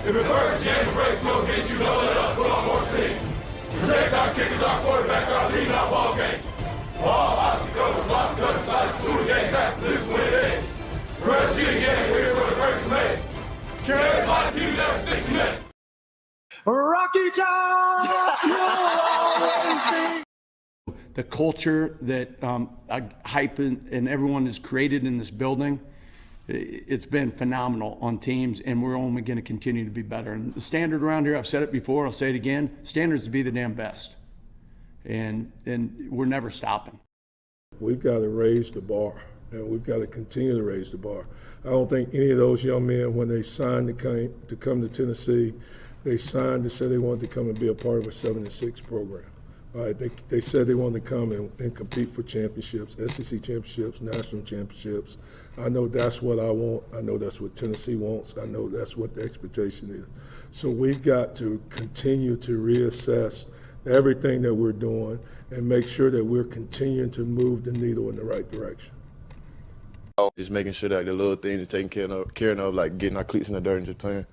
If the first game breaks, we'll get you know it up, put on more steam. Protect our kickers, our quarterback, our lead, our ball game. All obstacles, block, cut, sides, through the game, tap, this win it. Press you again, here for the first May. Carry everybody, keep it there 6 minutes. Rocky Top, you'll always be. The culture that Hype and everyone has created in this building, it's been phenomenal on teams, and we're only going to continue to be better. And the standard around here, I've said it before, I'll say it again, standard is to be the damn best. And we're never stopping. We've got to raise the bar, and we've got to continue to raise the bar. I don't think any of those young men, when they signed to come to Tennessee, they signed to say they wanted to come and be a part of a 7-6 program. All right, they said they wanted to come and compete for championships, SEC championships, national championships. I know that's what I want. I know that's what Tennessee wants. I know that's what the expectation is. So we've got to continue to reassess everything that we're doing and make sure that we're continuing to move the needle in the right direction. Just making sure that the little things are taken care of, like getting our cleats in the dirt and just playing.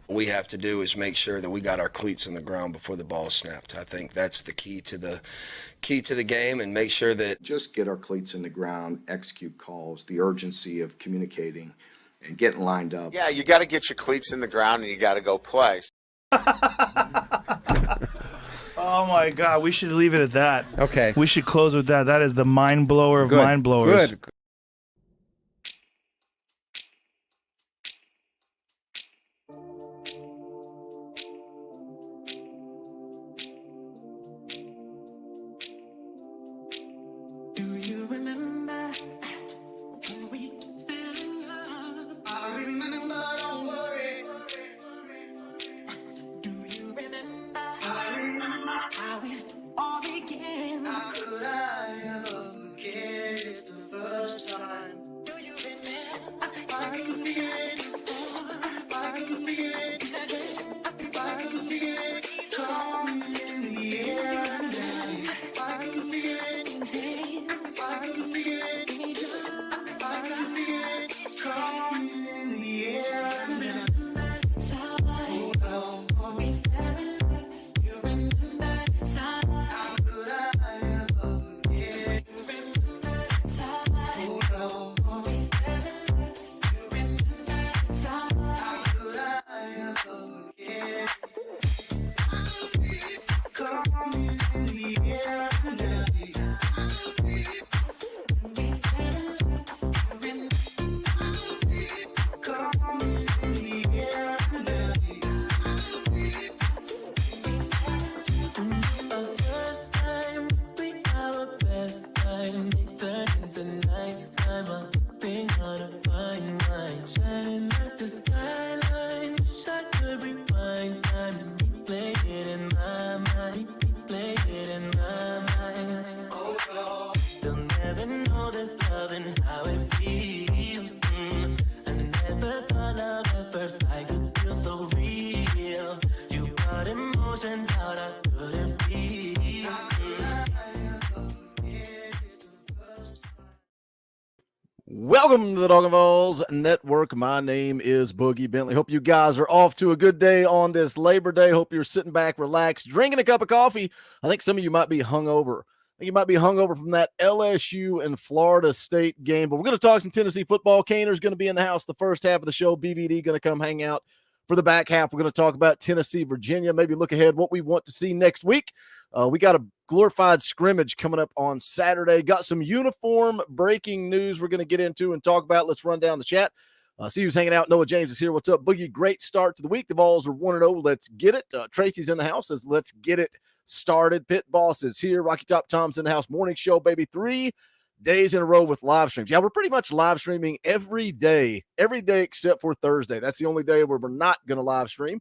What we have to do is make sure that we got our cleats in the ground before the ball is snapped. I think that's the key to the game, and make sure that just get our cleats in the ground, execute calls, the urgency of communicating and getting lined up. Yeah, you got to get your cleats in the ground and you got to go play. Oh my God, we should leave it at that. Okay. We should close with that. That is the mind blower of mind blowers. Good. Welcome to the Talkin VAWLS Network. My name is Boogie Bentley. Hope you guys are off to a good day on this Labor Day. Hope you're sitting back, relaxed, drinking a cup of coffee. I think some of you might be hungover. I think you might be hungover from that LSU and Florida State game. But we're going to talk some Tennessee football. Kainer's going to be in the house the first half of the show. BBD going to come hang out for the back half. We're going to talk about Tennessee, Virginia, maybe look ahead what we want to see next week. We got a glorified scrimmage coming up on Saturday. Got some uniform breaking news we're going to get into and talk about. Let's run down the chat. See who's hanging out. Noah James is here. What's up, Boogie? Great start to the week. The Vols are 1-0. Let's get it. Tracy's in the house. Says, let's get it started. Pit Boss is here. Rocky Top Tom's in the house. Morning show, baby. 3 days in a row with live streams. Yeah, we're pretty much live streaming every day except for Thursday. That's the only day where we're not going to live stream.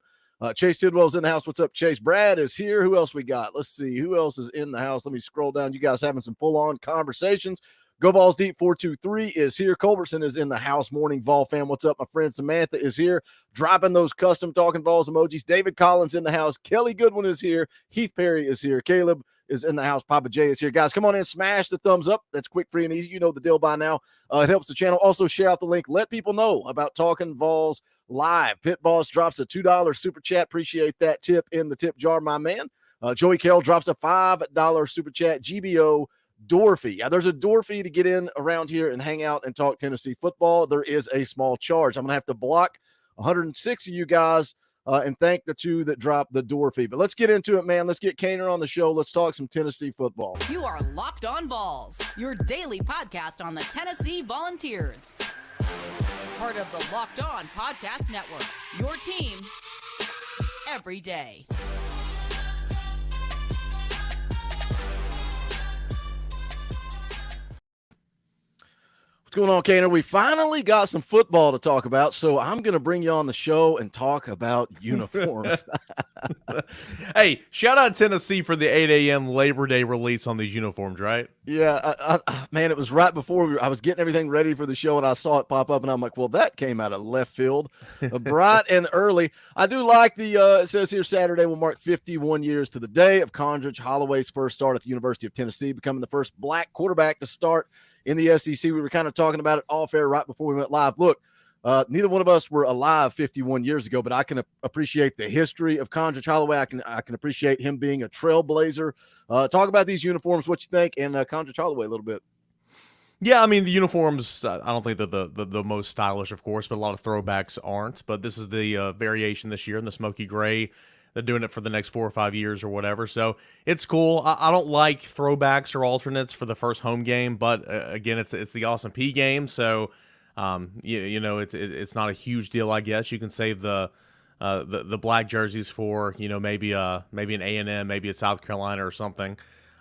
Chase Tidwell's in the house. What's up, Chase? Brad is here. Who else we got? Let's see. Who else is in the house? Let me scroll down. You guys having some full-on conversations. Go Balls Deep 423 is here. Culbertson is in the house. Morning Vol fam. What's up? My friend Samantha is here. Dropping those custom Talkin VAWLS emojis. David Collins in the house. Kelly Goodwin is here. Heath Perry is here. Caleb is in the house. Papa J is here. Guys, come on in, smash the thumbs up. That's quick, free, and easy. You know the deal by now. It helps the channel. Also, share out the link. Let people know about Talkin VAWLS Live. Pit Boss drops a $2 super chat. Appreciate that tip in the tip jar, my man. Joey Carroll drops a $5 super chat. GBO door fee. Yeah, there's a door fee to get in around here and hang out and talk Tennessee football. There is a small charge. I'm going to have to block 106 of you guys and thank the 2 that dropped the door fee. But let's get into it, man. Let's get Cainer on the show. Let's talk some Tennessee football. You are Locked On Vols, your daily podcast on the Tennessee Volunteers. Part of the Locked On Podcast Network, your team every day. What's going on, Cainer? We finally got some football to talk about, so I'm going to bring you on the show and talk about uniforms. Hey, shout out Tennessee for the 8 a.m. Labor Day release on these uniforms, right? Yeah, man, it was right before I was getting everything ready for the show, and I saw it pop up, and I'm like, well, that came out of left field, bright and early. I do like it says here Saturday will mark 51 years to the day of Condredge Holloway's first start at the University of Tennessee, becoming the first black quarterback to start in the SEC. We were kind of talking about it off air right before we went live. Look, neither one of us were alive 51 years ago, but I can appreciate the history of Condredge Holloway. I can appreciate him being a trailblazer. Talk about these uniforms, what you think, and Condredge Holloway a little bit. Yeah, I mean, the uniforms, I don't think they're the most stylish, of course, but a lot of throwbacks aren't. But this is the variation this year in the smoky gray. They're doing it for the next 4 or 5 years or whatever. So it's cool. I don't like throwbacks or alternates for the first home game, but again, it's the Austin P game. So, it's not a huge deal, I guess. You can save the black jerseys for, maybe an A&M, maybe a South Carolina or something.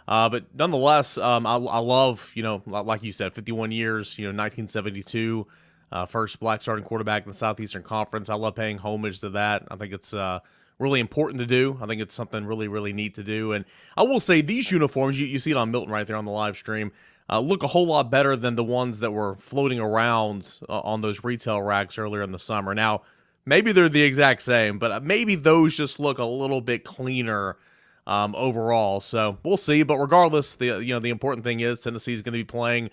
But nonetheless, I love, like you said, 51 years, 1972, first black starting quarterback in the Southeastern Conference. I love paying homage to that. I think it's really important to do. I think it's something really, really neat to do. And I will say these uniforms, you see it on Milton right there on the live stream, look a whole lot better than the ones that were floating around on those retail racks earlier in the summer. Now, maybe they're the exact same, but maybe those just look a little bit cleaner overall. So we'll see. But regardless, the important thing is Tennessee is going to be playing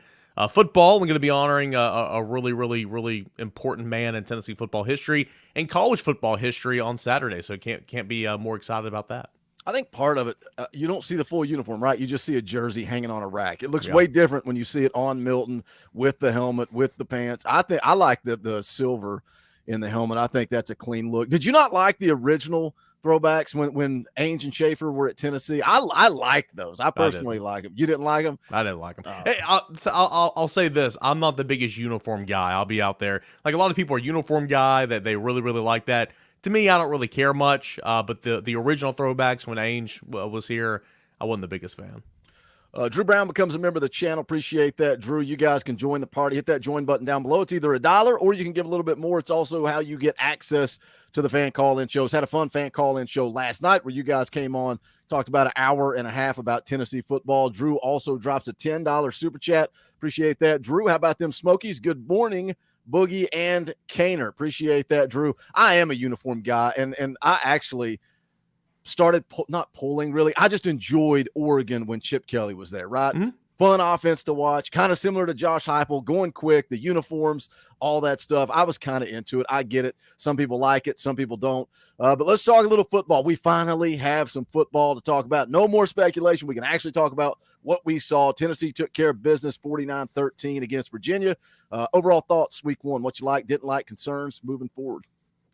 football and going to be honoring a really, really, really important man in Tennessee football history and college football history on Saturday. So can't be more excited about that. I think part of it, you don't see the full uniform, right? You just see a jersey hanging on a rack. It looks way different when you see it on Milton with the helmet, with the pants. I like the silver in the helmet. I think that's a clean look. Did you not like the original throwbacks when Ainge and Schaefer were at Tennessee? I like those. I personally like them. You didn't like them? I didn't like them. Hey, I'll say this. I'm not the biggest uniform guy. I'll be out there. Like a lot of people are uniform guy that they really, really like that. To me, I don't really care much. But the original throwbacks when Ainge was here, I wasn't the biggest fan. Drew Brown becomes a member of the channel. Appreciate that, Drew. You guys can join the party. Hit that join button down below. It's either $1 or you can give a little bit more. It's also how you get access to the fan call-in shows. Had a fun fan call-in show last night where you guys came on, talked about an hour and a half about Tennessee football. Drew also drops a $10 super chat. Appreciate that. Drew, how about them Smokies? Good morning, Boogie and Cainer. Appreciate that, Drew. I am a uniform guy, and I actually started not pulling really. I just enjoyed Oregon when Chip Kelly was there, right? Mm-hmm. Fun offense to watch, kind of similar to Josh Heupel, going quick, the uniforms, all that stuff. I was kind of into it. I get it. Some people like it, some people don't. But let's talk a little football. We finally have some football to talk about. No more speculation. We can actually talk about what we saw. Tennessee took care of business 49-13 against Virginia. Overall thoughts week one, what you like, didn't like, concerns moving forward.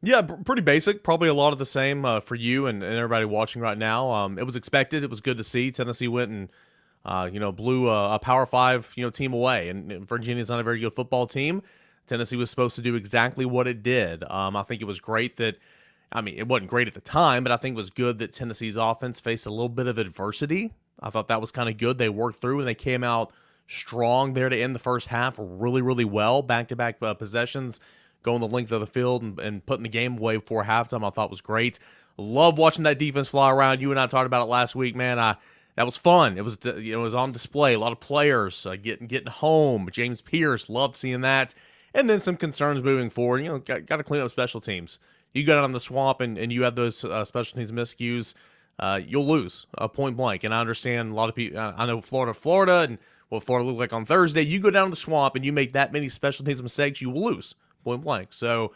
Yeah, pretty basic. Probably a lot of the same for you and everybody watching right now. It was expected. It was good to see. Tennessee went and blew a Power 5 team away. And Virginia's not a very good football team. Tennessee was supposed to do exactly what it did. I think it was great that. I mean, it wasn't great at the time, but I think it was good that Tennessee's offense faced a little bit of adversity. I thought that was kind of good. They worked through and they came out strong there to end the first half really, really well. Back-to-back possessions, going the length of the field and putting the game away before halftime, I thought was great. Love watching that defense fly around. You and I talked about it last week, man. That was fun. It was it was on display. A lot of players getting home. James Pierce, loved seeing that. And then some concerns moving forward. Got to clean up special teams. You got out on the swamp and you had those special teams miscues. you'll lose point blank. And I understand a lot of people. I know Florida, and what Florida looked like on Thursday. You go down to the swamp and you make that many special teams mistakes, you will lose point blank. So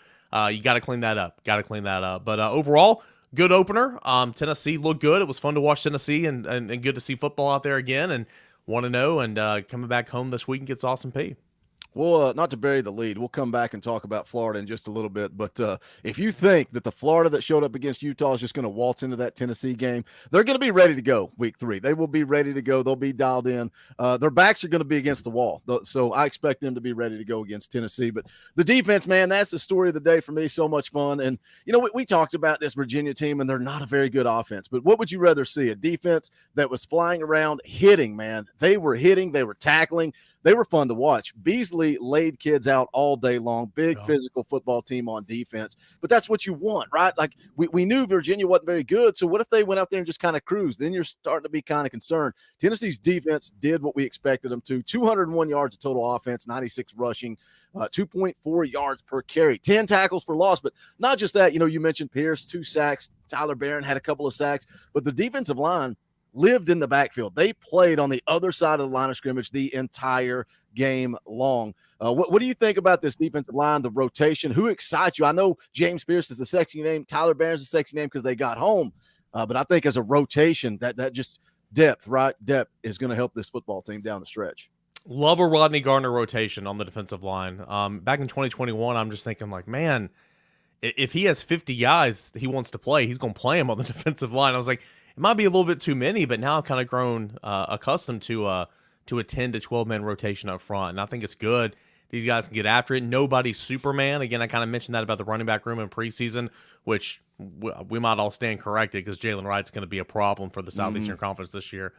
you got to clean that up. But overall, good opener. Tennessee looked good. It was fun to watch Tennessee and good to see football out there again. And 1-0 and coming back home this week against Austin Peay. Well, not to bury the lead, we'll come back and talk about Florida in just a little bit. But if you think that the Florida that showed up against Utah is just going to waltz into that Tennessee game, they're going to be ready to go week 3. They will be ready to go. They'll be dialed in. Their backs are going to be against the wall. So I expect them to be ready to go against Tennessee. But the defense, man, that's the story of the day for me. So much fun. And, we talked about this Virginia team, and they're not a very good offense. But what would you rather see? A defense that was flying around hitting, man. They were hitting. They were tackling. They were fun to watch. Beasley laid kids out all day long. Big physical football team on defense. But that's what you want, right? Like we knew Virginia wasn't very good. So what if they went out there and just kind of cruised? Then you're starting to be kind of concerned. Tennessee's defense did what we expected them to. 201 yards of total offense, 96 rushing, 2.4 yards per carry, 10 tackles for loss. But not just that, you mentioned Pierce, 2 sacks. Tyler Barron had a couple of sacks. But the defensive line lived in the backfield. They played on the other side of the line of scrimmage the entire game long. What do you think about this defensive line, the rotation? Who excites you? I know James Pierce is the sexy name. Tyler Barron's the sexy name because they got home. But I think as a rotation, that just depth, right? Depth is going to help this football team down the stretch. Love a Rodney Garner rotation on the defensive line. Back in 2021, I'm just thinking like, man, if he has 50 guys he wants to play, he's going to play him on the defensive line. I was like, it might be a little bit too many, but now I've kind of grown accustomed to a 10 to 12 man rotation up front, and I think it's good. These guys can get after it. Nobody's Superman. Again, I kind of mentioned that about the running back room in preseason, which we might all stand corrected because Jalen Wright's going to be a problem for the Southeastern Conference this year.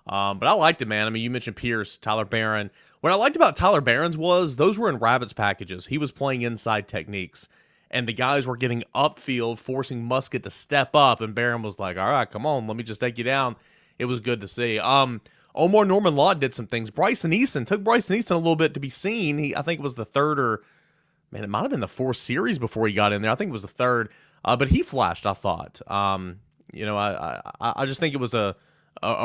But I liked it, man. I mean, you mentioned Pierce, Tyler Barron. What I liked about Tyler Barron's was those were in Rabbits packages. He was playing inside techniques. And the guys were getting upfield, forcing Musket to step up. And Barron was like, all right, come on, let me just take you down. It was good to see. Omar Norman Law did some things. Bryson Easton took Bryson Easton a little bit to be seen. I think it was the third it might have been the 4th series before he got in there. I think it was the 3rd. But he flashed, I thought. I just think it was a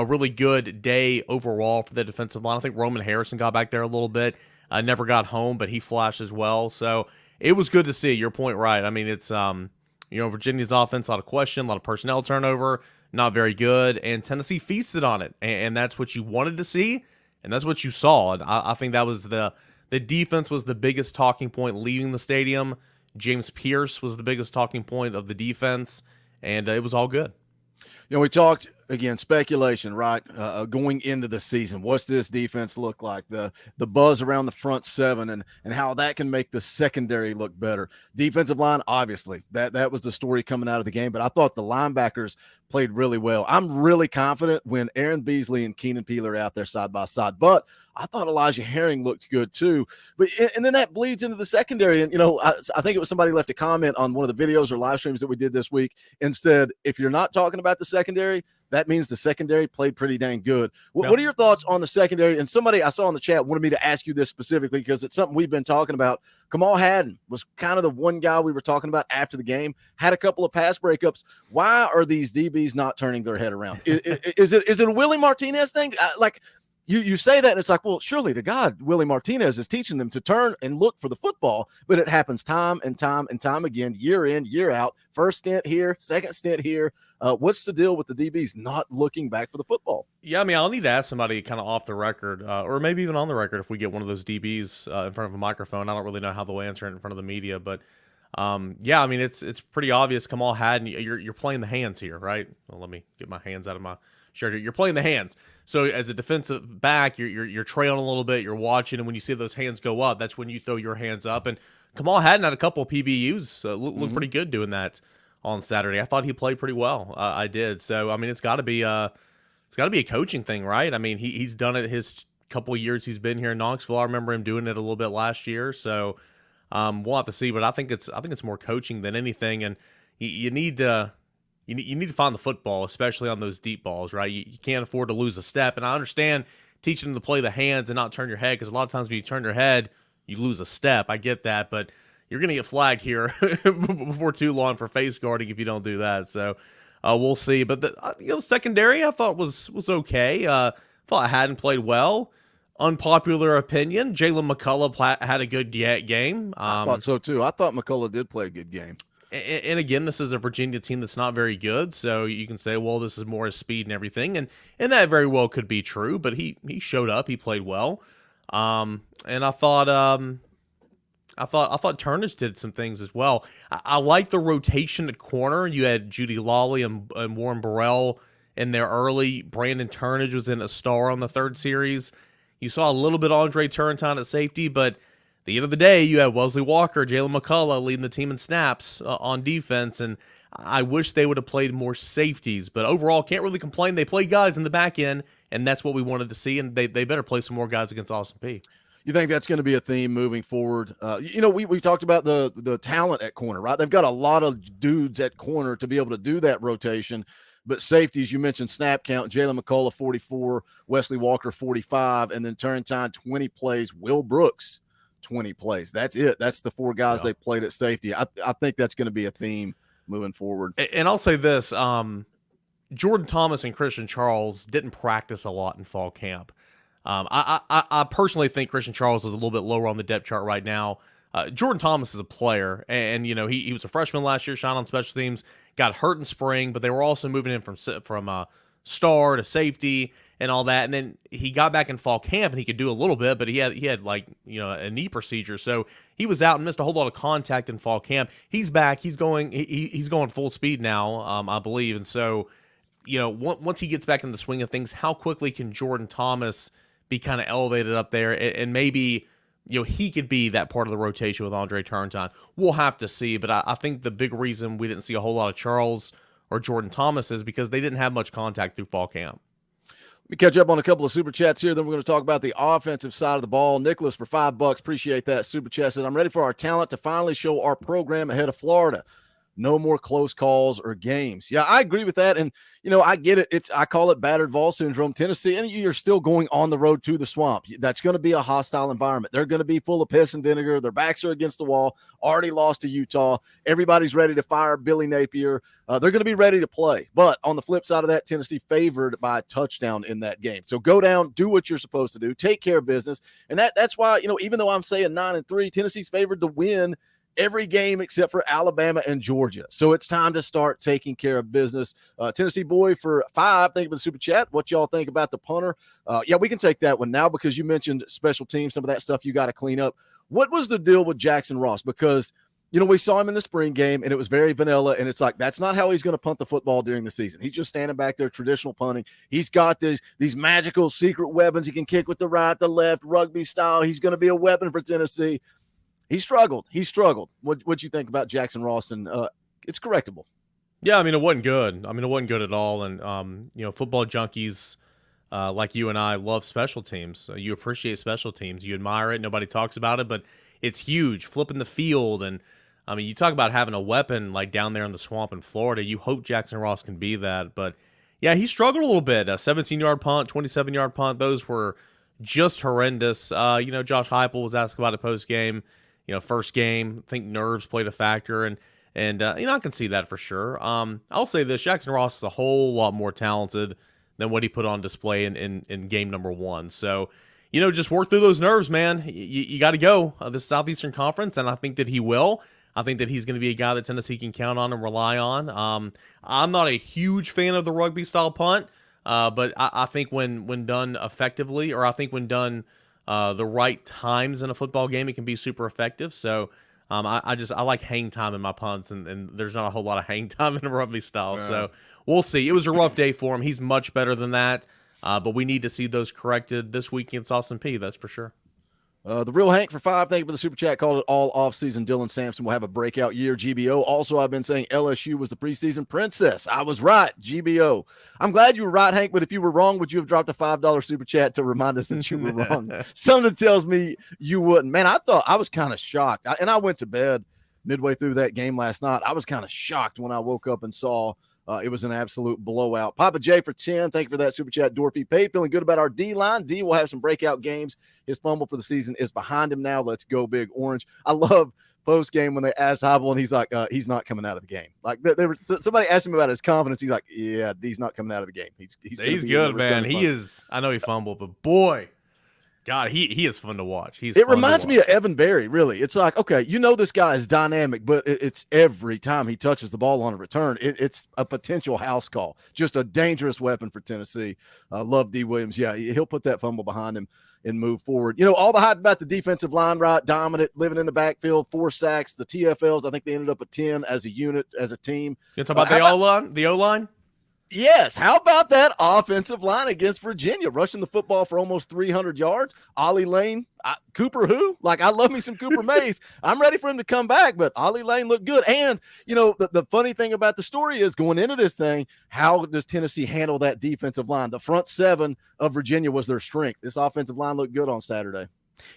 really good day overall for the defensive line. I think Roman Harrison got back there a little bit. Never got home, but he flashed as well. So it was good to see. Your point, right? I mean, it's Virginia's offense, a lot of question, a lot of personnel turnover, not very good, and Tennessee feasted on it, and that's what you wanted to see, and that's what you saw. And I think that was the defense was the biggest talking point leaving the stadium. James Pierce was the biggest talking point of the defense, and it was all good. We talked, again, speculation, right? Going into the season, what's this defense look like? The buzz around the front 7 and how that can make the secondary look better. Defensive line, obviously, that was the story coming out of the game, but I thought the linebackers played really well. I'm really confident when Aaron Beasley and Keenan Peele are out there side by side, but I thought Elijah Herring looked good too. But and then that bleeds into the secondary. And, I think it was somebody left a comment on one of the videos or live streams that we did this week and said, if you're not talking about the secondary, that means the secondary played pretty dang good. What are your thoughts on the secondary? And somebody I saw in the chat wanted me to ask you this specifically because it's something we've been talking about. Kamal Haddon was kind of the one guy we were talking about after the game, had a couple of pass breakups. Why are these DBs not turning their head around? Is it a Willie Martinez thing? You say that, and it's like, well, surely to God, Willie Martinez is teaching them to turn and look for the football, but it happens time and time and time again, year in, year out. First stint here, second stint here. What's the deal with the DBs not looking back for the football? Yeah, I mean, I'll need to ask somebody kind of off the record, or maybe even on the record if we get one of those DBs in front of a microphone. I don't really know how they'll answer it in front of the media, but yeah, I mean, it's pretty obvious. Kamal Haddon, you're playing the hands here, right? Well, let me get my hands out of my shirt here. You're playing the hands. So as a defensive back, you're trailing a little bit, you're watching, and when you see those hands go up, that's when you throw your hands up. And Kamal Haddon had a couple of PBUs, looked pretty good doing that on Saturday. I thought he played pretty well. I did. So I mean, it's got to be a coaching thing, right? I mean, he's done it his couple of years he's been here in Knoxville. I remember him doing it a little bit last year. So we'll have to see, but I think it's more coaching than anything. And you need to find the football, especially on those deep balls, right? You can't afford to lose a step. And I understand teaching them to play the hands and not turn your head, because a lot of times when you turn your head, you lose a step. I get that, but you're going to get flagged here before too long for face guarding if you don't do that. So We'll see. But the secondary I thought was okay. Thought I hadn't played well. Unpopular opinion, Jalen McCullough had a good game. I thought so too. I thought McCullough did play a good game. And again, this is a Virginia team that's not very good, so you can say, well, this is more his speed and everything, and that very well could be true. But he showed up, he played well, and I thought Turnage did some things as well. I like the rotation at corner. You had Judy Lawley and Warren Burrell in there early. Brandon Turnage was in a star on the third series. You saw a little bit of Andre Turrentine at safety, but at the end of the day, you had Wesley Walker, Jalen McCullough leading the team in snaps on defense, and I wish they would have played more safeties. But overall, can't really complain. They played guys in the back end, and that's what we wanted to see, and they better play some more guys against Austin Peay. You think that's going to be a theme moving forward? We talked about the talent at corner, right? They've got a lot of dudes at corner to be able to do that rotation. But safeties, you mentioned snap count, Jalen McCullough, 44, Wesley Walker, 45, and then Turrentine, 20 plays, Will Brooks, 20 plays. That's it. That's the four guys they played at safety. I think that's going to be a theme moving forward. And I'll say this, Jordan Thomas and Christian Charles didn't practice a lot in fall camp. I personally think Christian Charles is a little bit lower on the depth chart right now. Jordan Thomas is a player, and he was a freshman last year, shined on special teams, got hurt in spring, but they were also moving him from star to safety and all that. And then he got back in fall camp and he could do a little bit, but he had a knee procedure, so he was out and missed a whole lot of contact in fall camp. He's back. He's going full speed now, I believe. And so, once he gets back in the swing of things, how quickly can Jordan Thomas be kind of elevated up there, and maybe he could be that part of the rotation with Andre Turrentine. We'll have to see, but I think the big reason we didn't see a whole lot of Charles or Jordan Thomas is because they didn't have much contact through fall camp. Let me catch up on a couple of super chats here. Then we're going to talk about the offensive side of the ball. Nicholas for $5, appreciate that super chat, says, I'm ready for our talent to finally show our program ahead of Florida. No more close calls or games. Yeah, I agree with that. And, I get it. I call it battered Vol syndrome. Tennessee, and you're still going on the road to the swamp. That's going to be a hostile environment. They're going to be full of piss and vinegar. Their backs are against the wall. Already lost to Utah. Everybody's ready to fire Billy Napier. They're going to be ready to play. But on the flip side of that, Tennessee favored by a touchdown in that game. So go down, do what you're supposed to do, take care of business. And that's why, even though I'm saying 9-3, Tennessee's favored to win every game except for Alabama and Georgia. So it's time to start taking care of business. Tennessee boy for $5, thank you for the super chat. What y'all think about the punter? Yeah, we can take that one now because you mentioned special teams, some of that stuff you got to clean up. What was the deal with Jackson Ross? Because, we saw him in the spring game and it was very vanilla, and it's like, that's not how he's going to punt the football during the season. He's just standing back there, traditional punting. He's got these magical secret weapons. He can kick with the right, the left, rugby style. He's going to be a weapon for Tennessee. He struggled. What'd you think about Jackson Ross? And it's correctable. Yeah, it wasn't good. It wasn't good at all. And, football junkies like you and I love special teams. You appreciate special teams. You admire it. Nobody talks about it, but it's huge. Flipping the field. And, you talk about having a weapon like down there in the swamp in Florida. You hope Jackson Ross can be that. But, yeah, he struggled a little bit. A 17-yard punt, 27-yard punt. Those were just horrendous. Josh Heupel was asked about it post-game. First game, I think nerves played a factor, and I can see that for sure. I'll say this: Jackson Ross is a whole lot more talented than what he put on display in game number 1. So, just work through those nerves, man. You got to go. This Southeastern Conference, and I think that he will. I think that he's going to be a guy that Tennessee can count on and rely on. I'm not a huge fan of the rugby style punt, but I think when done effectively, or I think when done the right times in a football game, it can be super effective. So I like hang time in my punts, and there's not a whole lot of hang time in a rugby style. Yeah. So we'll see. It was a rough day for him. He's much better than that, but we need to see those corrected this week against Austin Peay. That's for sure. The real Hank for $5, thank you for the super chat. Called it all offseason. Dylan Sampson will have a breakout year. GBO. Also, I've been saying LSU was the preseason princess. I was right. GBO. I'm glad you were right, Hank, but if you were wrong, would you have dropped a $5 super chat to remind us that you were wrong? Something tells me you wouldn't. Man, I thought I was kind of shocked. I went to bed midway through that game last night. I was kind of shocked when I woke up and saw It was an absolute blowout. Papa J for 10. Thank you for that super chat. Dorothy paid. Feeling good about our D-line. D will have some breakout games. His fumble for the season is behind him now. Let's go Big Orange. I love post game when they asked Heibel, and he's like, he's not coming out of the game. Like somebody asked him about his confidence. He's like, yeah, D's not coming out of the game. He's good, man. He is. I know he fumbled, but boy, God, he is fun to watch. It reminds me of Evan Berry, really. It's like, okay, this guy is dynamic, but it's every time he touches the ball on a return, it's a potential house call. Just a dangerous weapon for Tennessee. Love D. Williams. Yeah, he'll put that fumble behind him and move forward. All the hype about the defensive line, right? Dominant, living in the backfield, 4 sacks. The TFLs, I think they ended up at 10 as a unit, as a team. You talk about the O-line? Yes. How about that offensive line against Virginia, rushing the football for almost 300 yards? Ollie Lane, Cooper who? Like, I love me some Cooper Mays. I'm ready for him to come back, but Ollie Lane looked good. And, the funny thing about the story is going into this thing, how does Tennessee handle that defensive line? The front 7 of Virginia was their strength. This offensive line looked good on Saturday.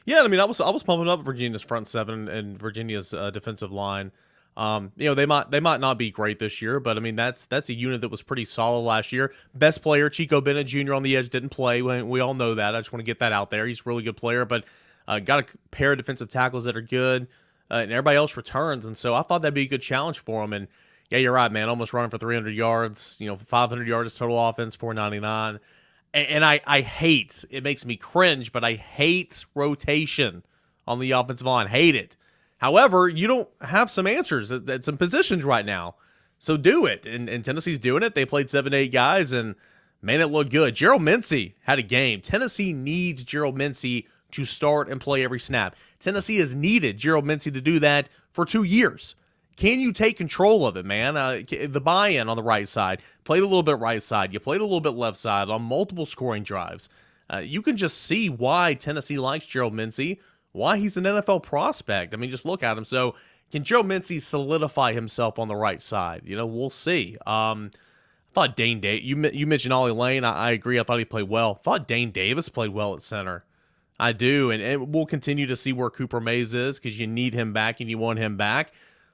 Yeah, I mean, I was pumping up Virginia's front 7 and Virginia's defensive line. They might not be great this year, but I mean that's a unit that was pretty solid last year. Best player Chico Bennett Jr. on the edge didn't play. We all know that. I just want to get that out there. He's a really good player, but got a pair of defensive tackles that are good, and everybody else returns. And so I thought that'd be a good challenge for him. And yeah, you're right, man. Almost running for 300 yards. 500 yards total offense, 499. And I hate. It makes me cringe, but I hate rotation on the offensive line. Hate it. However, you don't have some answers at some positions right now. So do it. And Tennessee's doing it. They played 7 to 8 guys, and, man, it looked good. Gerald Mincey had a game. Tennessee needs Gerald Mincey to start and play every snap. Tennessee has needed Gerald Mincey to do that for 2 years. Can you take control of it, man? The buy-in on the right side. Played a little bit right side. You played a little bit left side on multiple scoring drives. You can just see why Tennessee likes Gerald Mincey, why he's an NFL prospect. I mean, just look at him. So can Joe Mincey solidify himself on the right side? We'll see. I thought Dane Davis, you mentioned Ollie Lane. I agree. I thought he played well. I thought Dane Davis played well at center. I do. And we'll continue to see where Cooper Mays is because you need him back and you want him back.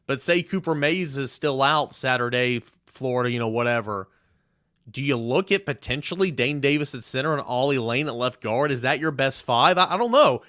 But say Cooper Mays is still out Saturday, Florida, whatever. Do you look at potentially Dane Davis at center and Ollie Lane at left guard? Is that your best 5? I don't know.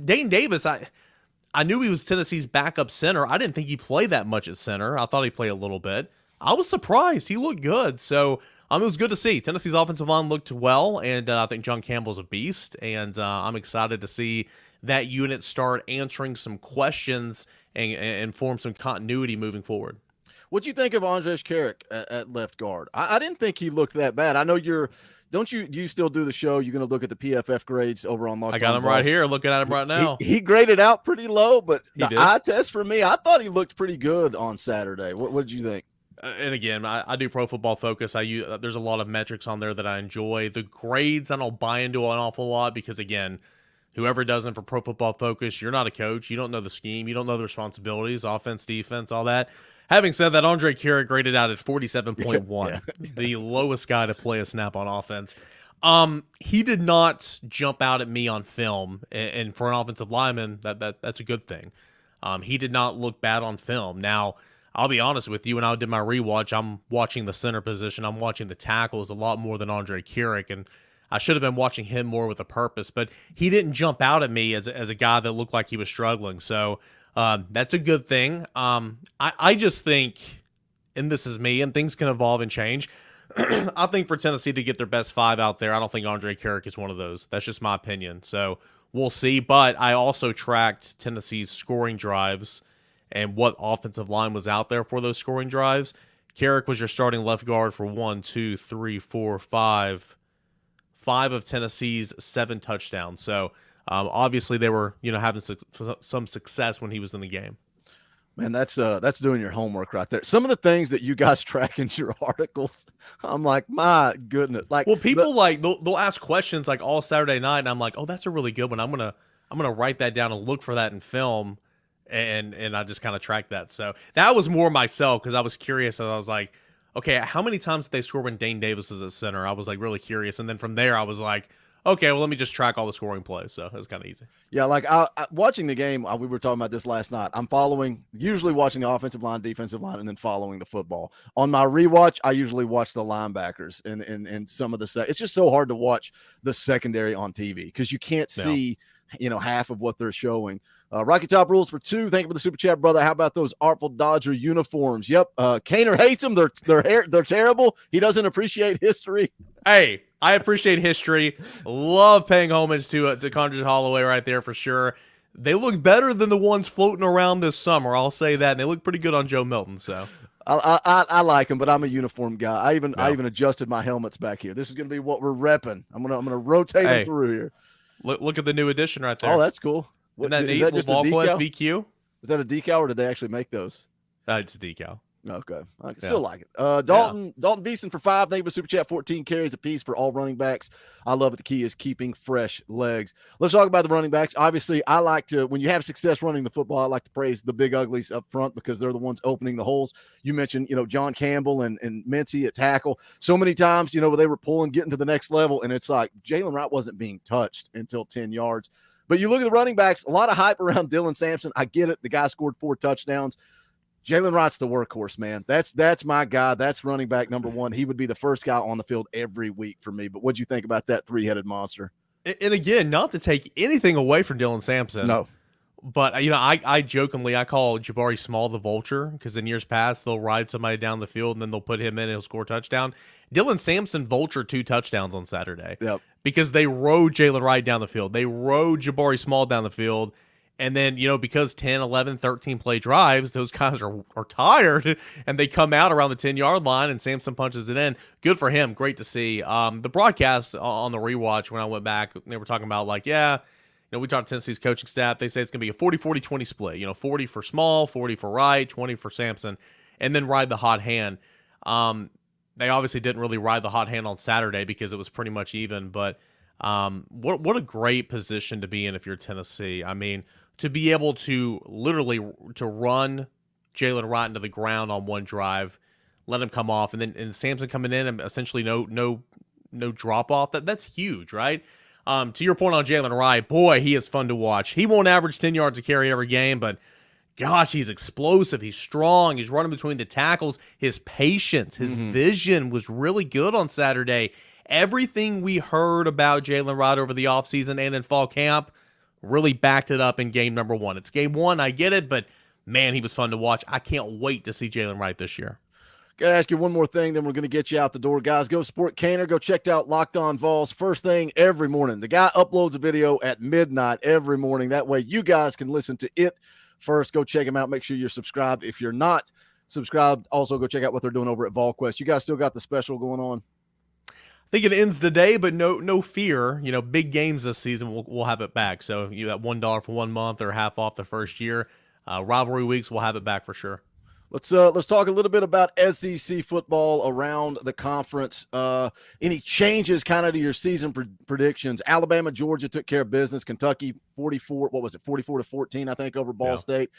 Dane Davis, I knew he was Tennessee's backup center. I didn't think he played that much at center. I thought he played a little bit. I was surprised. He looked good. So it was good to see. Tennessee's offensive line looked well, and I think John Campbell's a beast. And I'm excited to see that unit start answering some questions and form some continuity moving forward. What'd you think of Andrej Karic at left guard? I didn't think he looked that bad. I know do you still do the show? You're going to look at the PFF grades over on Locked On. I got him right here, looking at him right now. He graded out pretty low, but the eye test for me, I thought he looked pretty good on Saturday. What did you think? And again, I do Pro Football Focus. There's a lot of metrics on there that I enjoy. The grades I don't buy into an awful lot because, again, whoever does them for Pro Football Focus, you're not a coach. You don't know the scheme. You don't know the responsibilities, offense, defense, all that. Having said that, Andrej Karic graded out at 47.1, the lowest guy to play a snap on offense. He did not jump out at me on film, and for an offensive lineman, that's a good thing. He did not look bad on film. Now, I'll be honest with you, when I did my rewatch, I'm watching the center position. I'm watching the tackles a lot more than Andrej Karic, and I should have been watching him more with a purpose, but he didn't jump out at me as a guy that looked like he was struggling. So that's a good thing. I just think, and this is me, and things can evolve and change. I think for Tennessee to get their best 5 out there, I don't think Andrej Karic is one of those. That's just my opinion. So we'll see. But I also tracked Tennessee's scoring drives and what offensive line was out there for those scoring drives. Karic was your starting left guard for 5 of Tennessee's 7 touchdowns. So obviously they were, having some success when he was in the game. Man, that's doing your homework right there. Some of the things that you guys track in your articles, I'm like, my goodness. People they'll ask questions like all Saturday night, and I'm like, oh, that's a really good one. I'm gonna write that down and look for that in film, and I just kind of track that. So that was more myself because I was curious, and I was like, okay, how many times did they score when Dane Davis is at center? I was like really curious, and then from there I was like, okay, well, let me just track all the scoring plays. So it's kind of easy. Yeah, like watching the game, we were talking about this last night. I'm usually watching the offensive line, defensive line, and then following the football. On my rewatch, I usually watch the linebackers and some of the it's just so hard to watch the secondary on TV because you can't see, half of what they're showing. Rocky Top rules for 2. Thank you for the super chat, brother. How about those Artful Dodger uniforms? Yep. Kaner hates them. They're terrible. He doesn't appreciate history. Hey, I appreciate history. Love paying homage to Condrey Holloway right there for sure. They look better than the ones floating around this summer. I'll say that. And they look pretty good on Joe Milton. So I like them, but I'm a uniform guy. I even adjusted my helmets back here. This is going to be what we're repping. I'm gonna rotate them through here. Look at the new addition right there. Oh, that's cool. Isn't that neat? Just VolQuest VQ? Is that a decal, or did they actually make those? It's a decal. Okay. I still like it. Dalton Beeson for 5. Thank you for super chat. 14 carries apiece for all running backs. I love it. The key is keeping fresh legs. Let's talk about the running backs. Obviously, I like to, when you have success running the football, I like to praise the big uglies up front because they're the ones opening the holes. You mentioned, John Campbell and Mincy at tackle. So many times, where they were getting to the next level, and it's like Jalen Wright wasn't being touched until 10 yards. But you look at the running backs, a lot of hype around Dylan Sampson. I get it. The guy scored 4 touchdowns. Jalen Wright's the workhorse, man. That's my guy. That's running back number 1. He would be the first guy on the field every week for me. But what'd you think about that 3-headed monster? And again, not to take anything away from Dylan Sampson. No. But, I jokingly, I call Jabari Small the vulture because in years past, they'll ride somebody down the field and then they'll put him in and he'll score a touchdown. Dylan Sampson vulture 2 touchdowns on Saturday. Yep. Because they rode Jalen Wright down the field. They rode Jabari Small down the field. And then, because 10, 11, 13 play drives, those guys are tired and they come out around the 10-yard line and Sampson punches it in. Good for him. Great to see. The broadcast on the rewatch when I went back, they were talking about we talked to Tennessee's coaching staff. They say it's going to be a 40-40-20 split. 40 for Small, 40 for Wright, 20 for Sampson, and then ride the hot hand. They obviously didn't really ride the hot hand on Saturday because it was pretty much even. But what a great position to be in if you're Tennessee. I mean, to be able to literally to run Jalen Wright into the ground on one drive, let him come off, and Sampson coming in and essentially no drop off. That's huge, right? To your point on Jalen Wright, boy, he is fun to watch. He won't average 10 yards a carry every game, but gosh, he's explosive. He's strong. He's running between the tackles. His patience, his vision was really good on Saturday. Everything we heard about Jalen Wright over the offseason and in fall camp really backed it up in game number 1. It's game 1. I get it, but man, he was fun to watch. I can't wait to see Jalen Wright this year. Got to ask you one more thing, then we're going to get you out the door. Guys, go support Cainer. Go check out Locked On Vols first thing every morning. The guy uploads a video at midnight every morning. That way you guys can listen to it first. Go check him out. Make sure you're subscribed. If you're not subscribed, also go check out what they're doing over at VolQuest. You guys still got the special going on? I think it ends today, but no fear. Big games this season, we'll have it back. So you got $1 for 1 month or half off the first year. Rivalry weeks, we'll have it back for sure. Let's talk a little bit about SEC football around the conference. Any changes kind of to your season predictions? Alabama, Georgia took care of business. Kentucky 44-14, I think, over Ball State.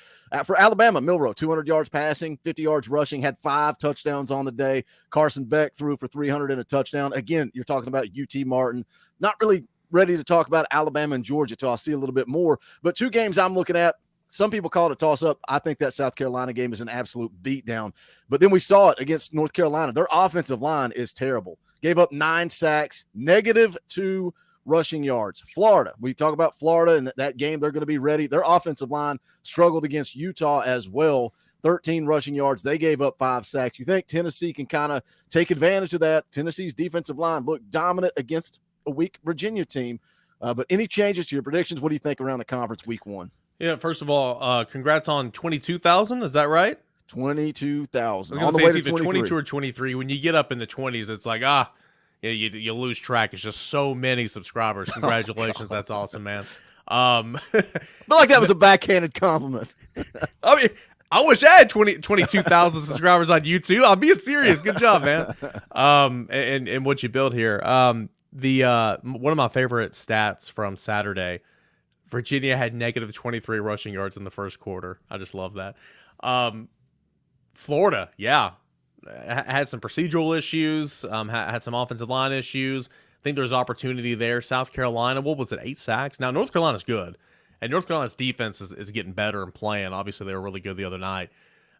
For Alabama, Milroe 200 yards passing, 50 yards rushing, had 5 touchdowns on the day. Carson Beck threw for 300 and a touchdown. Again, you're talking about UT Martin. Not really ready to talk about Alabama and Georgia till I see a little bit more. But 2 games I'm looking at. Some people call it a toss-up. I think that South Carolina game is an absolute beatdown. But then we saw it against North Carolina. Their offensive line is terrible. Gave up 9 sacks, -2 rushing yards. Florida, we talk about Florida and that game, they're going to be ready. Their offensive line struggled against Utah as well. 13 rushing yards. They gave up 5 sacks. You think Tennessee can kind of take advantage of that? Tennessee's defensive line looked dominant against a weak Virginia team. But any changes to your predictions? What do you think around the conference week 1? Yeah, first of all, congrats on 22,000. Is that right? 22,000. I was going to say it's either 22 or 23. When you get up in the 20s, it's like, you lose track. It's just so many subscribers. Congratulations. That's awesome, man. I feel like that was a backhanded compliment. I mean, I wish I had 22,000 subscribers on YouTube. I'm being serious. Good job, man. And what you built here. One of my favorite stats from Saturday, Virginia had -23 rushing yards in the first quarter. I just love that. Florida, had some procedural issues, had some offensive line issues, I think there's opportunity there. South Carolina, what was it, 8 sacks? Now, North Carolina's good, and North Carolina's defense is getting better and playing. Obviously, they were really good the other night.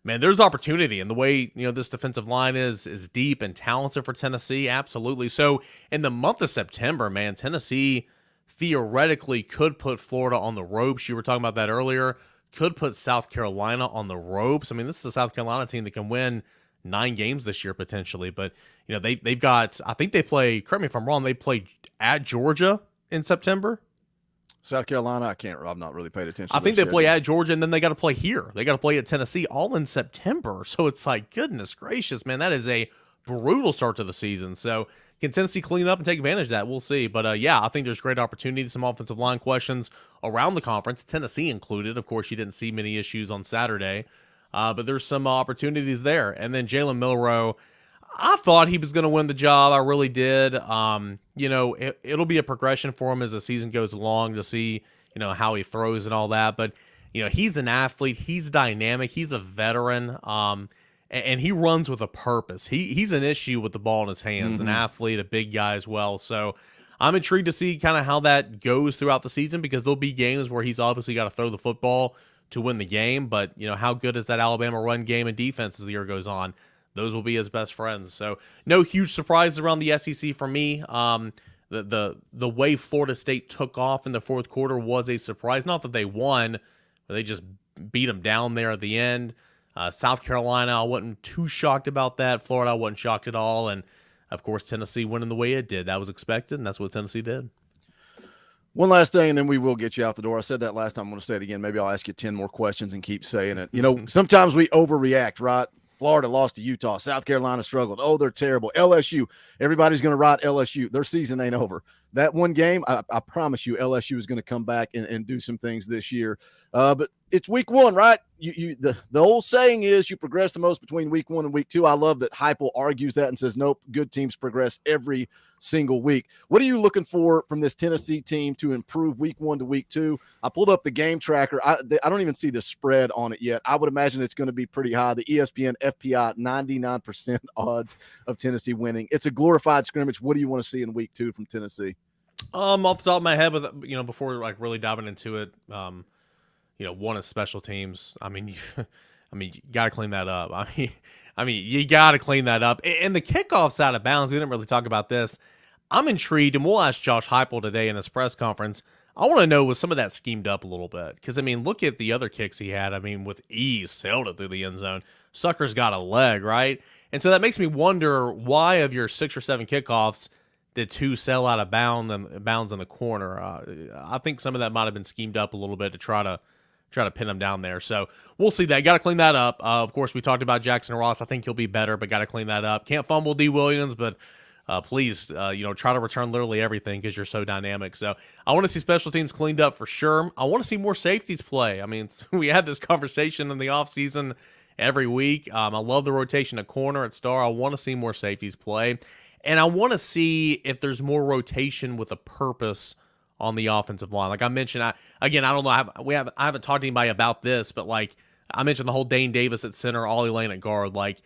Man, there's opportunity, and the way this defensive line is deep and talented for Tennessee, absolutely. So in the month of September, man, Tennessee theoretically could put Florida on the ropes. You were talking about that earlier. Could put South Carolina on the ropes. I mean, this is a South Carolina team that can win 9 games this year potentially, but they've got. I think they play. Correct me if I'm wrong. They play at Georgia in September. South Carolina, I've not really paid attention. I think they play at Georgia, and then they got to play here. They got to play at Tennessee, all in September. So it's like, goodness gracious, man, that is a brutal start to the season. So can Tennessee clean up and take advantage of that? We'll see. But yeah, I think there's great opportunity. Some offensive line questions around the conference, Tennessee included. Of course, you didn't see many issues on Saturday, but there's some opportunities there. And then Jalen Milroe, I thought he was going to win the job. I really did. It'll be a progression for him as the season goes along to see, how he throws and all that. But, he's an athlete. He's dynamic. He's a veteran. And he runs with a purpose. He's an issue with the ball in his hands, an athlete, a big guy as well. So I'm intrigued to see kind of how that goes throughout the season, because there'll be games where he's obviously got to throw the football to win the game. But, how good is that Alabama run game and defense as the year goes on? Those will be his best friends. So no huge surprises around the SEC for me. The way Florida State took off in the fourth quarter was a surprise. Not that they won, but they just beat them down there at the end. South Carolina, I wasn't too shocked about that. Florida, I wasn't shocked at all. And, of course, Tennessee winning the way it did. That was expected, and that's what Tennessee did. One last thing, and then we will get you out the door. I said that last time. I'm going to say it again. Maybe I'll ask you 10 more questions and keep saying it. Sometimes we overreact, right? Florida lost to Utah. South Carolina struggled. Oh, they're terrible. LSU, everybody's going to write LSU. Their season ain't over. That one game, I promise you, LSU is going to come back and do some things this year. But it's week 1, right? The old saying is you progress the most between week 1 and week 2. I love that Heupel argues that and says, nope, good teams progress every single week. What are you looking for from this Tennessee team to improve week 1 to week 2? I pulled up the game tracker. I don't even see the spread on it yet. I would imagine it's going to be pretty high. The ESPN FPI, 99% odds of Tennessee winning. It's a glorified scrimmage. What do you want to see in week 2 from Tennessee? Off the top of my head, but before like really diving into it, one is special teams. I mean, you got to clean that up. I mean, you got to clean that up. And the kickoff's out of bounds. We didn't really talk about this. I'm intrigued, and we'll ask Josh Heupel today in his press conference. I want to know, was some of that schemed up a little bit? Because, look at the other kicks he had. With ease, sailed it through the end zone. Sucker's got a leg, right? And so that makes me wonder, why of your 6 or 7 kickoffs did 2 sail out of bounds in the corner? I think some of that might have been schemed up a little bit to try to pin him down there. So we'll see that. Got to clean that up. Of course, we talked about Jackson Ross. I think he'll be better, but got to clean that up. Can't fumble D. Williams, but please, try to return literally everything because you're so dynamic. So I want to see special teams cleaned up for sure. I want to see more safeties play. We had this conversation in the offseason every week. I love the rotation at corner, at star. I want to see more safeties play. And I want to see if there's more rotation with a purpose on the offensive line. Like I mentioned, I don't know. I haven't talked to anybody about this, but like I mentioned the whole Dane Davis at center, Ollie Lane at guard. Like,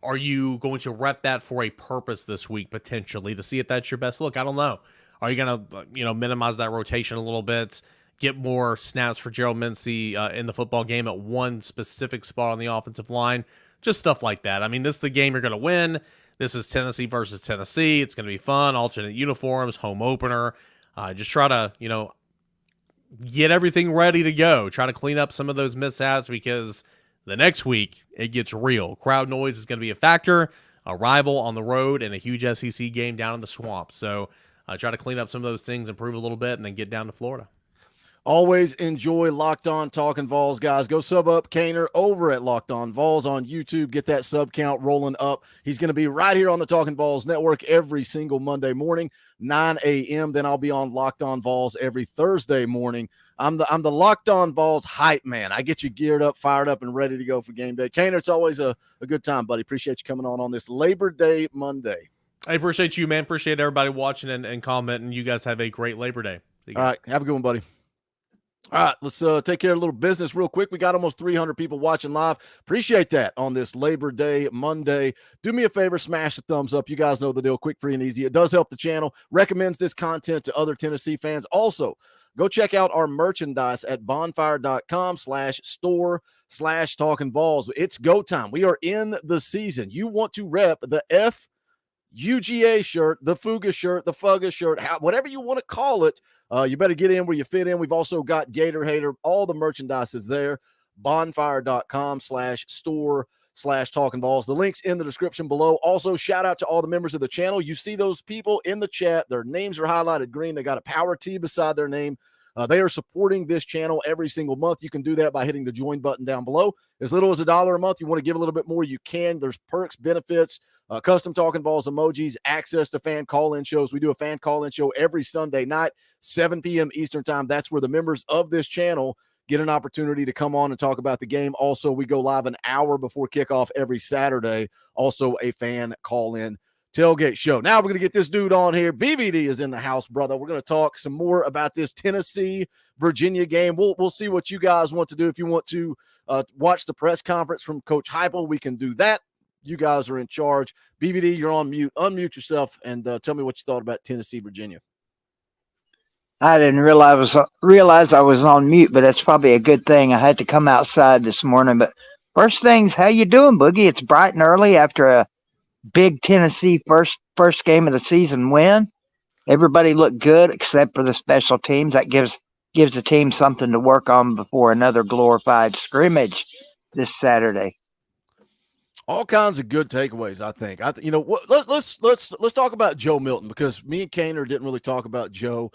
are you going to rep that for a purpose this week potentially to see if that's your best look? I don't know. Are you going to minimize that rotation a little bit, get more snaps for Gerald Mincey in the football game at one specific spot on the offensive line? Just stuff like that. This is the game you're going to win. This is Tennessee versus Tennessee. It's going to be fun. Alternate uniforms, home opener. Just try to, get everything ready to go. Try to clean up some of those mishaps because the next week it gets real. Crowd noise is going to be a factor, a rival on the road, and a huge SEC game down in the swamp. So try to clean up some of those things, improve a little bit, and then get down to Florida. Always enjoy Locked On Talkin VAWLS, guys. Go sub up Cainer over at Locked On VAWLS on YouTube. Get that sub count rolling up. He's going to be right here on the Talkin VAWLS network every single Monday morning, 9 a.m. Then I'll be on Locked On VAWLS every Thursday morning. I'm the Locked On VAWLS hype man. I get you geared up, fired up, and ready to go for game day. Cainer, it's always a good time, buddy. Appreciate you coming on this Labor Day Monday. I appreciate you, man. Appreciate everybody watching and commenting. You guys have a great Labor Day. All right. Have a good one, buddy. All right, let's take care of a little business real quick. We got almost 300 people watching live. Appreciate that on this Labor Day Monday. Do me a favor, smash the thumbs up. You guys know the deal, quick, free, and easy. It does help the channel, recommends this content to other Tennessee fans. Also, go check out our merchandise at bonfire.com/store/Talkin VAWLS. It's go time. We are in the season. You want to rep the UGA shirt, the Fuga shirt, the Fugga shirt, whatever you want to call it. You better get in where you fit in. We've also got Gator Hater. All the merchandise is there. Bonfire.com/store/Talkin VAWLS. The link's in the description below. Also, shout out to all the members of the channel. You see those people in the chat. Their names are highlighted green. They got a power T beside their name. They are supporting this channel every single month. You can do that by hitting the join button down below. As little as $1 a month. You want to give a little bit more, you can. There's perks, benefits, custom Talkin VAWLS emojis, access to fan call-in shows. We do a fan call-in show every Sunday night, 7 p.m. Eastern time. That's where the members of this channel get an opportunity to come on and talk about the game. Also, we go live an hour before kickoff every Saturday. Also, a fan call-in tailgate show. Now we're going to get this dude on here. BVD is in the house, brother. We're going to talk some more about this Tennessee-Virginia game. We'll see what you guys want to do. If you want to watch the press conference from Coach Heupel, we can do that. You guys are in charge. BVD, you're on mute. Unmute yourself and tell me what you thought about Tennessee-Virginia. I didn't realize I was on mute, but that's probably a good thing. I had to come outside this morning. But first things, how you doing, Boogie? It's bright and early after a big Tennessee first game of the season win. Everybody looked good except for the special teams. That gives the team something to work on before another glorified scrimmage this Saturday. All kinds of good takeaways, I think. Let's talk about Joe Milton, because me and Cain didn't really talk about Joe.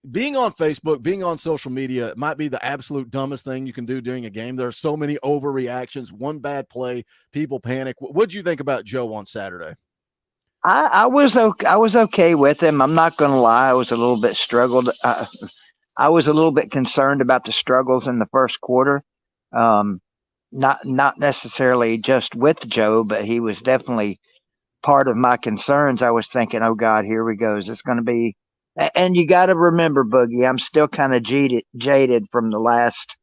Being on Facebook, being on social media, it might be the absolute dumbest thing you can do during a game. There are so many overreactions, one bad play, people panic. What'd you think about Joe on Saturday? I was okay with him. I'm not going to lie. I was a little bit struggled. I was a little bit concerned about the struggles in the first quarter. Not necessarily just with Joe, but he was definitely part of my concerns. I was thinking, oh God, here we go. Is this going to be? And you got to remember, Boogie, I'm still kind of jaded from the last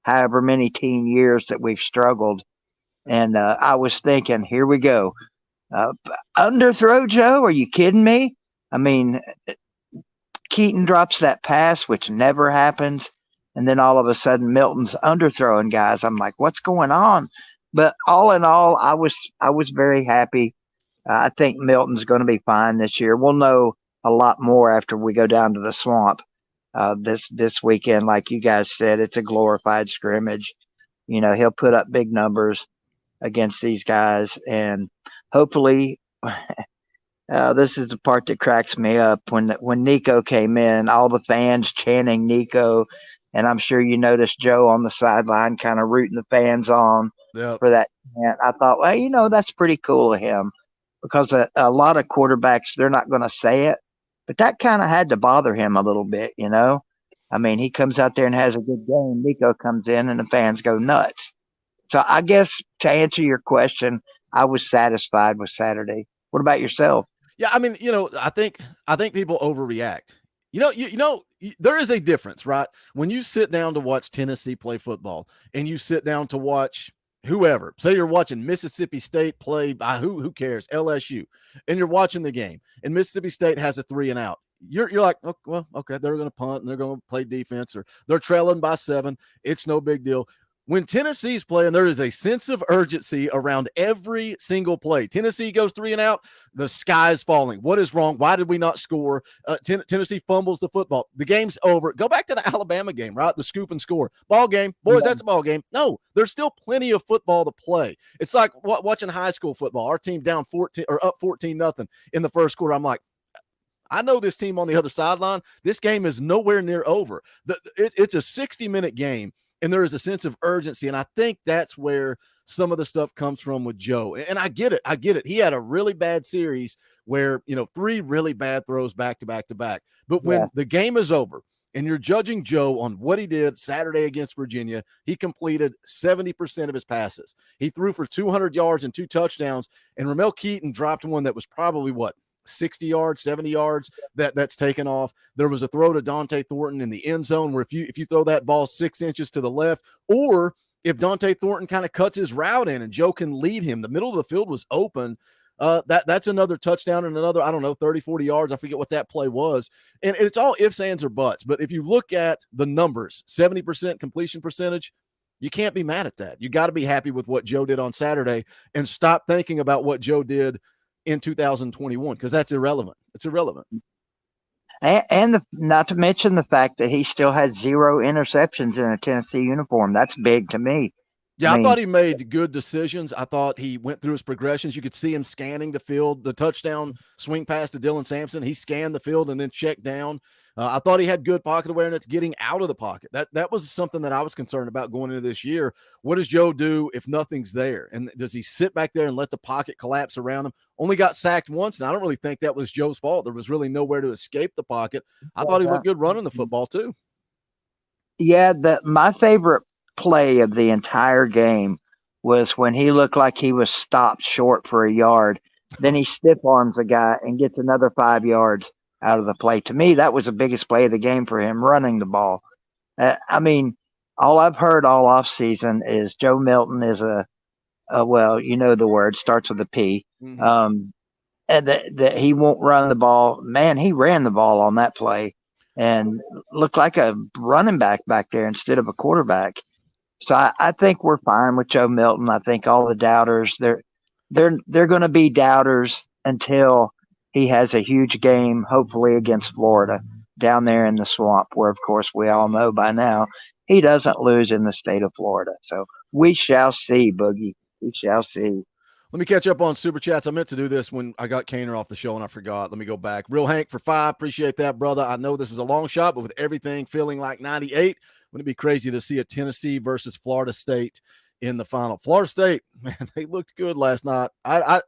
however many teen years that we've struggled. And I was thinking, here we go. Underthrow Joe? Are you kidding me? I mean, Keaton drops that pass, which never happens. And then all of a sudden, Milton's underthrowing guys. I'm like, what's going on? But all in all, I was very happy. I think Milton's going to be fine this year. We'll know a lot more after we go down to the swamp this weekend. Like you guys said, it's a glorified scrimmage. You know, he'll put up big numbers against these guys, and hopefully this is the part that cracks me up. When Nico came in, all the fans chanting Nico, and I'm sure you noticed Joe on the sideline kind of rooting the fans on for that chant. I thought, well, that's pretty cool of him, because a lot of quarterbacks, they're not going to say it, but that kind of had to bother him a little bit, I mean, he comes out there and has a good game. Nico comes in and the fans go nuts. So I guess to answer your question, I was satisfied with Saturday. What about yourself? Yeah, I mean, I think people overreact. There is a difference, right? When you sit down to watch Tennessee play football and you sit down to watch whoever, say you're watching Mississippi State play by who cares, LSU, and you're watching the game and Mississippi State has a 3-and-out. You're like, oh, well, okay, they're going to punt and they're going to play defense, or they're trailing by 7. It's no big deal. When Tennessee's playing, there is a sense of urgency around every single play. Tennessee goes 3-and-out, the sky is falling. What is wrong? Why did we not score? Tennessee fumbles the football. The game's over. Go back to the Alabama game, right? The scoop and score. Ball game. Boys, that's a ball game. No, there's still plenty of football to play. It's like watching high school football. Our team down 14 or up 14-0 in the first quarter. I'm like, I know this team on the other sideline. This game is nowhere near over. It's a 60-minute game. And there is a sense of urgency. And I think that's where some of the stuff comes from with Joe. And I get it. He had a really bad series where, 3 really bad throws back to back to back. But when the game is over and you're judging Joe on what he did Saturday against Virginia, he completed 70% of his passes. He threw for 200 yards and 2 touchdowns. And Ramel Keaton dropped one that was probably 60 yards, 70 yards that's taken off. There was a throw to Dante Thornton in the end zone where if you throw that ball 6 inches to the left, or if Dante Thornton kind of cuts his route in and Joe can lead him, the middle of the field was open. That's another touchdown and another, I don't know, 30, 40 yards. I forget what that play was. And it's all ifs, ands, or buts. But if you look at the numbers, 70% completion percentage, you can't be mad at that. You got to be happy with what Joe did on Saturday and stop thinking about what Joe did in 2021, because that's irrelevant. It's irrelevant. And not to mention the fact that he still has 0 interceptions in a Tennessee uniform. That's big to me. Yeah, I thought he made good decisions. I thought he went through his progressions. You could see him scanning the field. The touchdown swing pass to Dylan Sampson, he scanned the field and then checked down. I thought he had good pocket awareness getting out of the pocket. That was something that I was concerned about going into this year. What does Joe do if nothing's there? And does he sit back there and let the pocket collapse around him? Only got sacked once, and I don't really think that was Joe's fault. There was really nowhere to escape the pocket. I thought he looked good running the football too. Yeah, my favorite play of the entire game was when he looked like he was stopped short for a yard. Then he stiff arms a guy and gets another 5 yards out of the play. To me, that was the biggest play of the game for him, running the ball. I mean, all I've heard all offseason is Joe Milton is well, you know the word, starts with a P. Mm-hmm. And that he won't run the ball. Man, he ran the ball on that play and looked like a running back there instead of a quarterback. So I think we're fine with Joe Milton. I think all the doubters, they're going to be doubters until he has a huge game, hopefully against Florida, down there in the swamp, where, of course, we all know by now he doesn't lose in the state of Florida. So we shall see, Boogie. We shall see. Let me catch up on Super Chats. I meant to do this when I got Cainer off the show, and I forgot. Let me go back. Real Hank for 5. Appreciate that, brother. I know this is a long shot, but with everything feeling like 98, wouldn't it be crazy to see a Tennessee versus Florida State in the final? Florida State, man, they looked good last night. I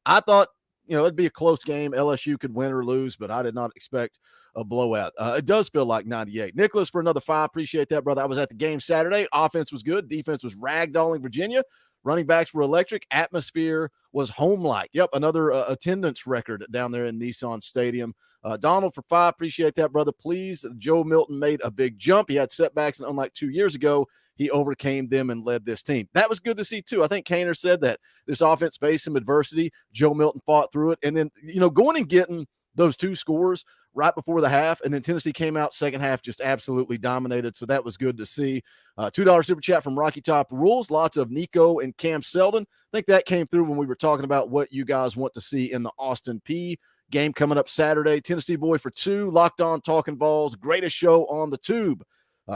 thought, it'd be a close game. LSU could win or lose, but I did not expect a blowout. It does feel like 98. Nicholas for another 5. Appreciate that, brother. I was at the game Saturday. Offense was good. Defense was ragdolling Virginia. Running backs were electric. Atmosphere was home-like. Yep, another attendance record down there in Nissan Stadium. Donald for 5. Appreciate that, brother. Please, Joe Milton made a big jump. He had setbacks, and unlike 2 years ago, he overcame them and led this team. That was good to see, too. I think Cainer said that this offense faced some adversity. Joe Milton fought through it. And then, going and getting those 2 scores right before the half, and then Tennessee came out second half, just absolutely dominated. So that was good to see. $2 super chat from Rocky Top Rules. Lots of Nico and Cam Selden. I think that came through when we were talking about what you guys want to see in the Austin Peay game coming up Saturday. Tennessee boy for 2. Locked on Talkin VAWLS. Greatest show on the tube.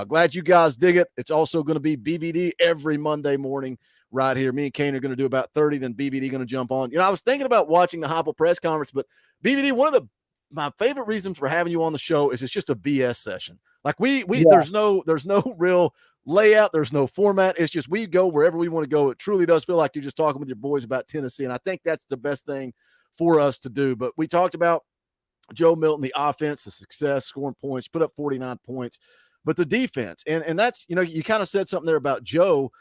Glad you guys dig it. It's also going to be BBD every Monday morning right here. Me and Kane are going to do about 30, then BBD going to jump on. I was thinking about watching the Heupel press conference, but BBD, one of my favorite reasons for having you on the show is it's just a BS session. Like there's no real layout. There's no format. It's just, we go wherever we want to go. It truly does feel like you're just talking with your boys about Tennessee. And I think that's the best thing for us to do. But we talked about Joe Milton, the offense, the success, scoring points, put up 49 points, but the defense. And that's, you kind of said something there about Joe.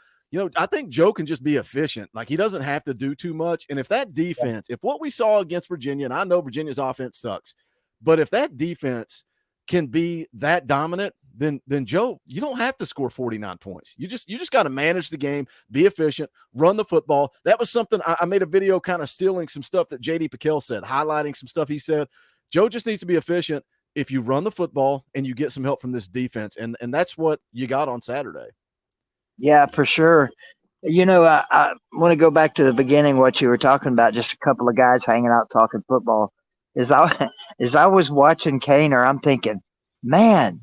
I think Joe can just be efficient. Like, he doesn't have to do too much. And if that defense, if what we saw against Virginia, and I know Virginia's offense sucks, but if that defense can be that dominant, then Joe, you don't have to score 49 points. You just got to manage the game, be efficient, run the football. That was something I made a video kind of stealing some stuff that JD Piquel said, highlighting some stuff he said. Joe just needs to be efficient if you run the football and you get some help from this defense. And that's what you got on Saturday. Yeah, for sure. I want to go back to the beginning, what you were talking about, just a couple of guys hanging out talking football. As I was watching Cainer, I'm thinking, man,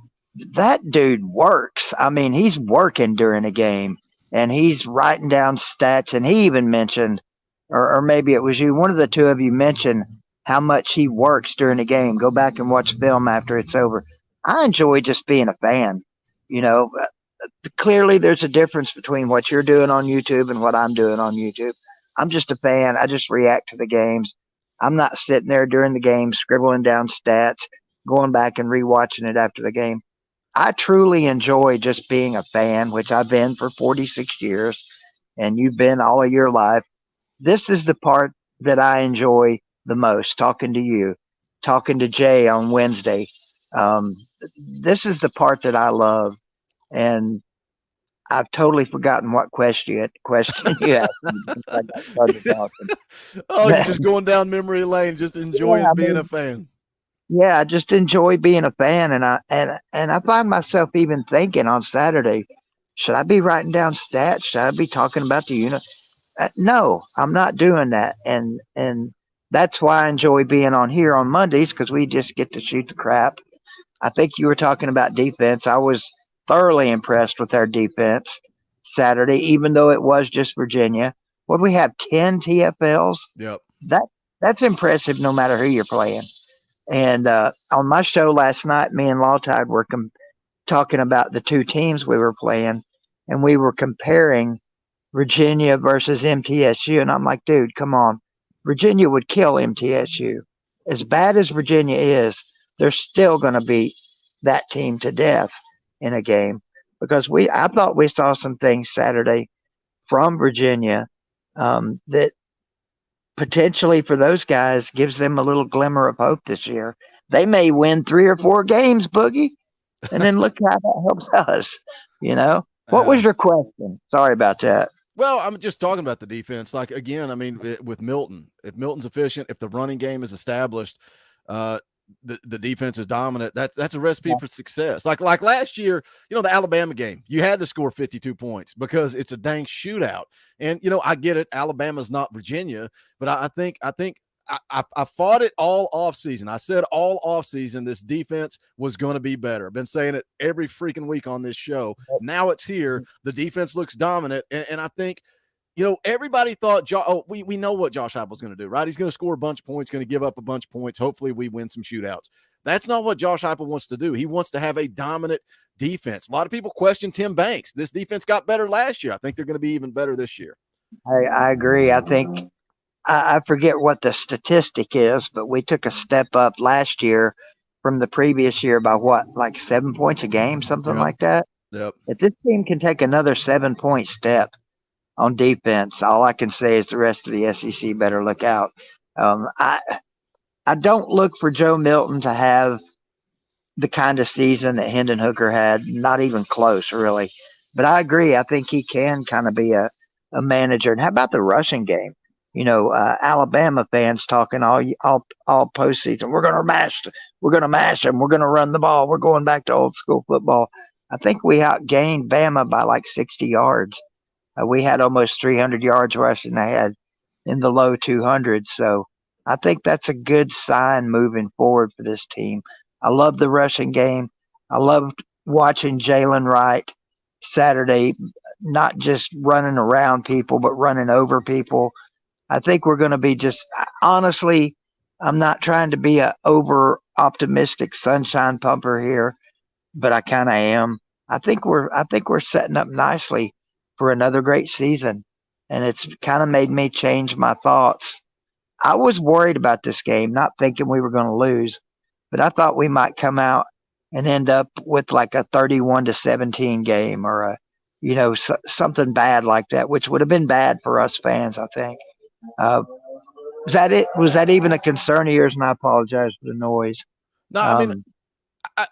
that dude works. I mean, he's working during a game, and he's writing down stats. And he even mentioned, or maybe it was you, one of the two of you mentioned how much he works during a game. Go back and watch film after it's over. I enjoy just being a fan. Clearly there's a difference between what you're doing on YouTube and what I'm doing on YouTube. I'm just a fan. I just react to the games. I'm not sitting there during the game scribbling down stats, going back and rewatching it after the game. I truly enjoy just being a fan, which I've been for 46 years, and you've been all of your life. This is the part that I enjoy the most, talking to you, talking to Jay on Wednesday. Um, this is the part that I love, and I've totally forgotten what question you asked me because I got started talking. Oh, you're just going down memory lane, just enjoying Yeah, I being a mean, fan. yeah, I just enjoy being a fan, and I find myself even thinking on Saturday, should I be writing down stats? Should I be talking about the unit? No, I'm not doing that, and that's why I enjoy being on here on Mondays because we just get to shoot the crap. I think you were talking about defense. I was thoroughly impressed with our defense Saturday, even though it was just Virginia. What we have 10 TFLs. Yep. That that's impressive, no matter who you're playing. And on my show last night, me and Lawtide were talking about the two teams we were playing, and we were comparing Virginia versus MTSU. And I'm like, dude, come on. Virginia would kill MTSU. As bad as Virginia is, they're still going to beat that team to death in a game because I thought we saw some things Saturday from Virginia that potentially for those guys gives them a little glimmer of hope this year. They may win 3 or 4 games, Boogie, and then look how that helps us. What was your question? Sorry about that. Well, I'm just talking about the defense. Like, again, I mean, with Milton, if Milton's efficient, if the running game is established, the defense is dominant. That's a recipe for success. Like last year, the Alabama game, you had to score 52 points because it's a dang shootout. And I get it. Alabama's not Virginia, but I think I fought it all offseason. I said all offseason this defense was going to be better. I've been saying it every freaking week on this show. Now it's here. The defense looks dominant, and I think everybody thought we know what Josh Heupel's going to do, right? He's going to score a bunch of points, going to give up a bunch of points. Hopefully we win some shootouts. That's not what Josh Heupel wants to do. He wants to have a dominant defense. A lot of people question Tim Banks. This defense got better last year. I think they're going to be even better this year. I agree. I think I forget what the statistic is, but we took a step up last year from the previous year by like 7 points a game, something like that. Yep. If this team can take another 7-point step on defense, all I can say is the rest of the SEC better look out. I don't look for Joe Milton to have the kind of season that Hendon Hooker had, not even close, really. But I agree. I think he can kind of be a manager. And how about the rushing game? Alabama fans talking all postseason. We're going to mash them. We're going to run the ball. We're going back to old school football. I think we outgained Bama by like 60 yards. We had almost 300 yards rushing. They had in the low 200s. So I think that's a good sign moving forward for this team. I love the rushing game. I loved watching Jalen Wright Saturday, not just running around people, but running over people. I think we're going to be honestly, I'm not trying to be a over optimistic sunshine pumper here, but I kind of am. I think we're setting up nicely for another great season, and it's kind of made me change my thoughts. I was worried about this game, not thinking we were going to lose, but I thought we might come out and end up with like a 31-17 game or something bad like that, which would have been bad for us fans, I think. Was that it? Was that even a concern of yours? And I apologize for the noise. No, I mean,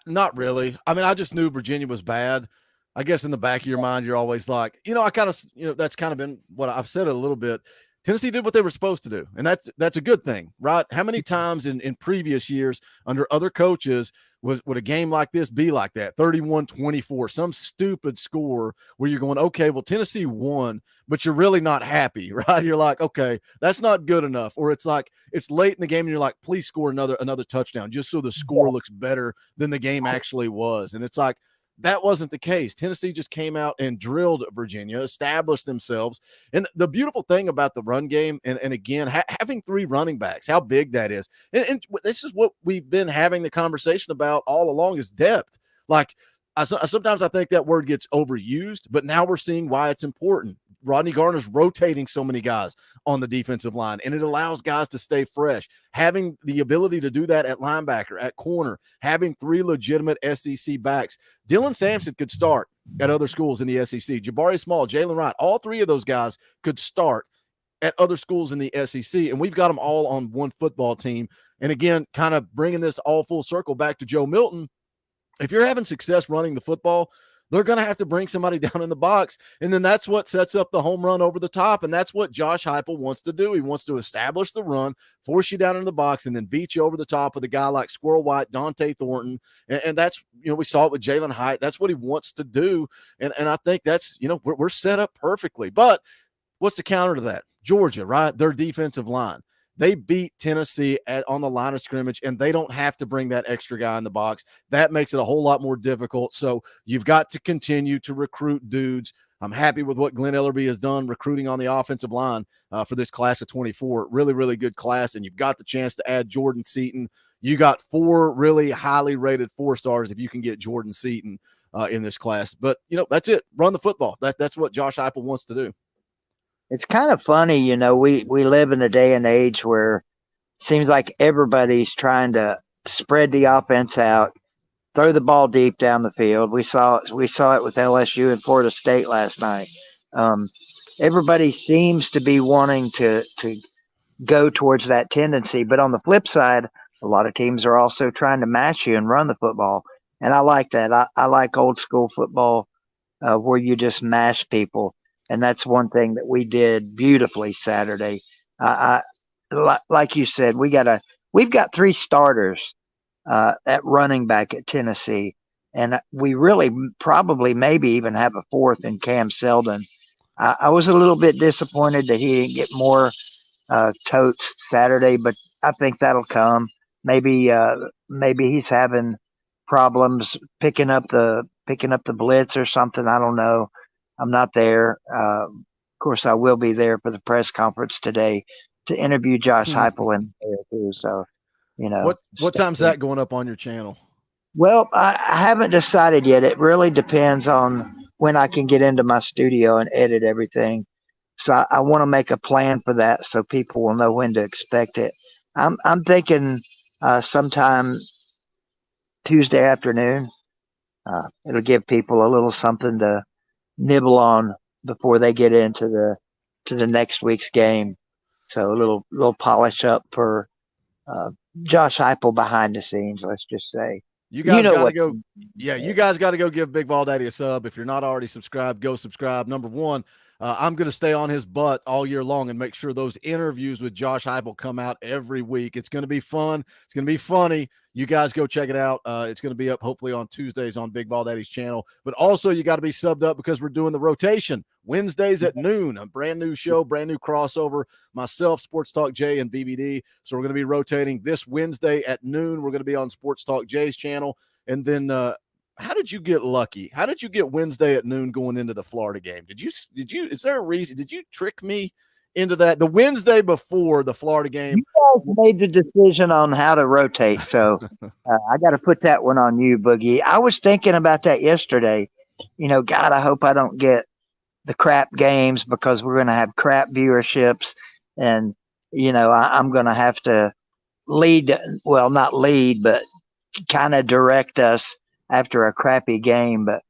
not really. I mean, I just knew Virginia was bad. I guess in the back of your mind, you're always like, I kind of, that's kind of been what I've said a little bit. Tennessee did what they were supposed to do, and that's a good thing, right? How many times in previous years under other coaches would a game like this be like that, 31-24, some stupid score where you're going, okay, well, Tennessee won, but you're really not happy, right? You're like, okay, that's not good enough. Or it's like it's late in the game and you're like, please score another touchdown just so the score looks better than the game actually was. And it's like, that wasn't the case. Tennessee just came out and drilled Virginia, established themselves. And the beautiful thing about the run game, and again, having 3 running backs, how big that is. And this is what we've been having the conversation about all along is depth. Like, sometimes I think that word gets overused, but now we're seeing why it's important. Rodney Garner's rotating so many guys on the defensive line, and it allows guys to stay fresh. Having the ability to do that at linebacker, at corner, having 3 legitimate SEC backs. Dylan Sampson could start at other schools in the SEC. Jabari Small, Jalen Wright, all 3 of those guys could start at other schools in the SEC, and we've got them all on one football team. And again, kind of bringing this all full circle back to Joe Milton, if you're having success running the football, they're going to have to bring somebody down in the box. And then that's what sets up the home run over the top. And that's what Josh Heupel wants to do. He wants to establish the run, force you down in the box, and then beat you over the top with a guy like Squirrel White, Dante Thornton. And that's, we saw it with Jalen Hyatt. That's what he wants to do. And I think that's, we're set up perfectly. But what's the counter to that? Georgia, right? Their defensive line. They beat Tennessee on the line of scrimmage, and they don't have to bring that extra guy in the box. That makes it a whole lot more difficult. So you've got to continue to recruit dudes. I'm happy with what Glenn Ellerby has done recruiting on the offensive line for this class of 24. Really, really good class, and you've got the chance to add Jordan Seaton. You got 4 really highly rated 4-stars if you can get Jordan Seaton in this class. But, that's it. Run the football. That's what Josh Heupel wants to do. It's kind of funny, we live in a day and age where it seems like everybody's trying to spread the offense out, throw the ball deep down the field. We saw it with LSU and Florida State last night. Everybody seems to be wanting to go towards that tendency, but on the flip side, a lot of teams are also trying to match you and run the football, and I like that. I like old school football where you just mash people. And that's one thing that we did beautifully Saturday. Like you said, we've got 3 starters at running back at Tennessee, and we really probably maybe even have a 4th in Cam Seldon. I was a little bit disappointed that he didn't get more totes Saturday, but I think that'll come. Maybe he's having problems picking up the blitz or something. I don't know. I'm not there. Of course, I will be there for the press conference today to interview Josh Heupel and there too. So, what time's that going up on your channel? Well, I haven't decided yet. It really depends on when I can get into my studio and edit everything. So I want to make a plan for that so people will know when to expect it. I'm thinking sometime Tuesday afternoon. It'll give people a little something to nibble on before they get into the next week's game. So a little polish up for Josh Heupel behind the scenes, let's just say. You guys got to go. Yeah, you guys got to go give Big Ball Daddy a sub. If you're not already subscribed, go subscribe. Number 1, I'm going to stay on his butt all year long and make sure those interviews with Josh Heupel come out every week. It's going to be fun. It's going to be funny. You guys go check it out. It's going to be up hopefully on Tuesdays on Big Ball Daddy's channel. But also you got to be subbed up because we're doing the rotation Wednesdays at noon. A brand new show, brand new crossover. Myself, Sports Talk Jay, and BBD. So we're going to be rotating this Wednesday at noon. We're going to be on Sports Talk Jay's channel. And then how did you get lucky? How did you get Wednesday at noon going into the Florida game? Did you, is there a reason? Did you trick me into that? The Wednesday before the Florida game. You guys made the decision on how to rotate. So I got to put that one on you, Boogie. I was thinking about that yesterday. God, I hope I don't get the crap games because we're going to have crap viewerships. And, I'm going to have to not lead, but kind of direct us after a crappy game. But,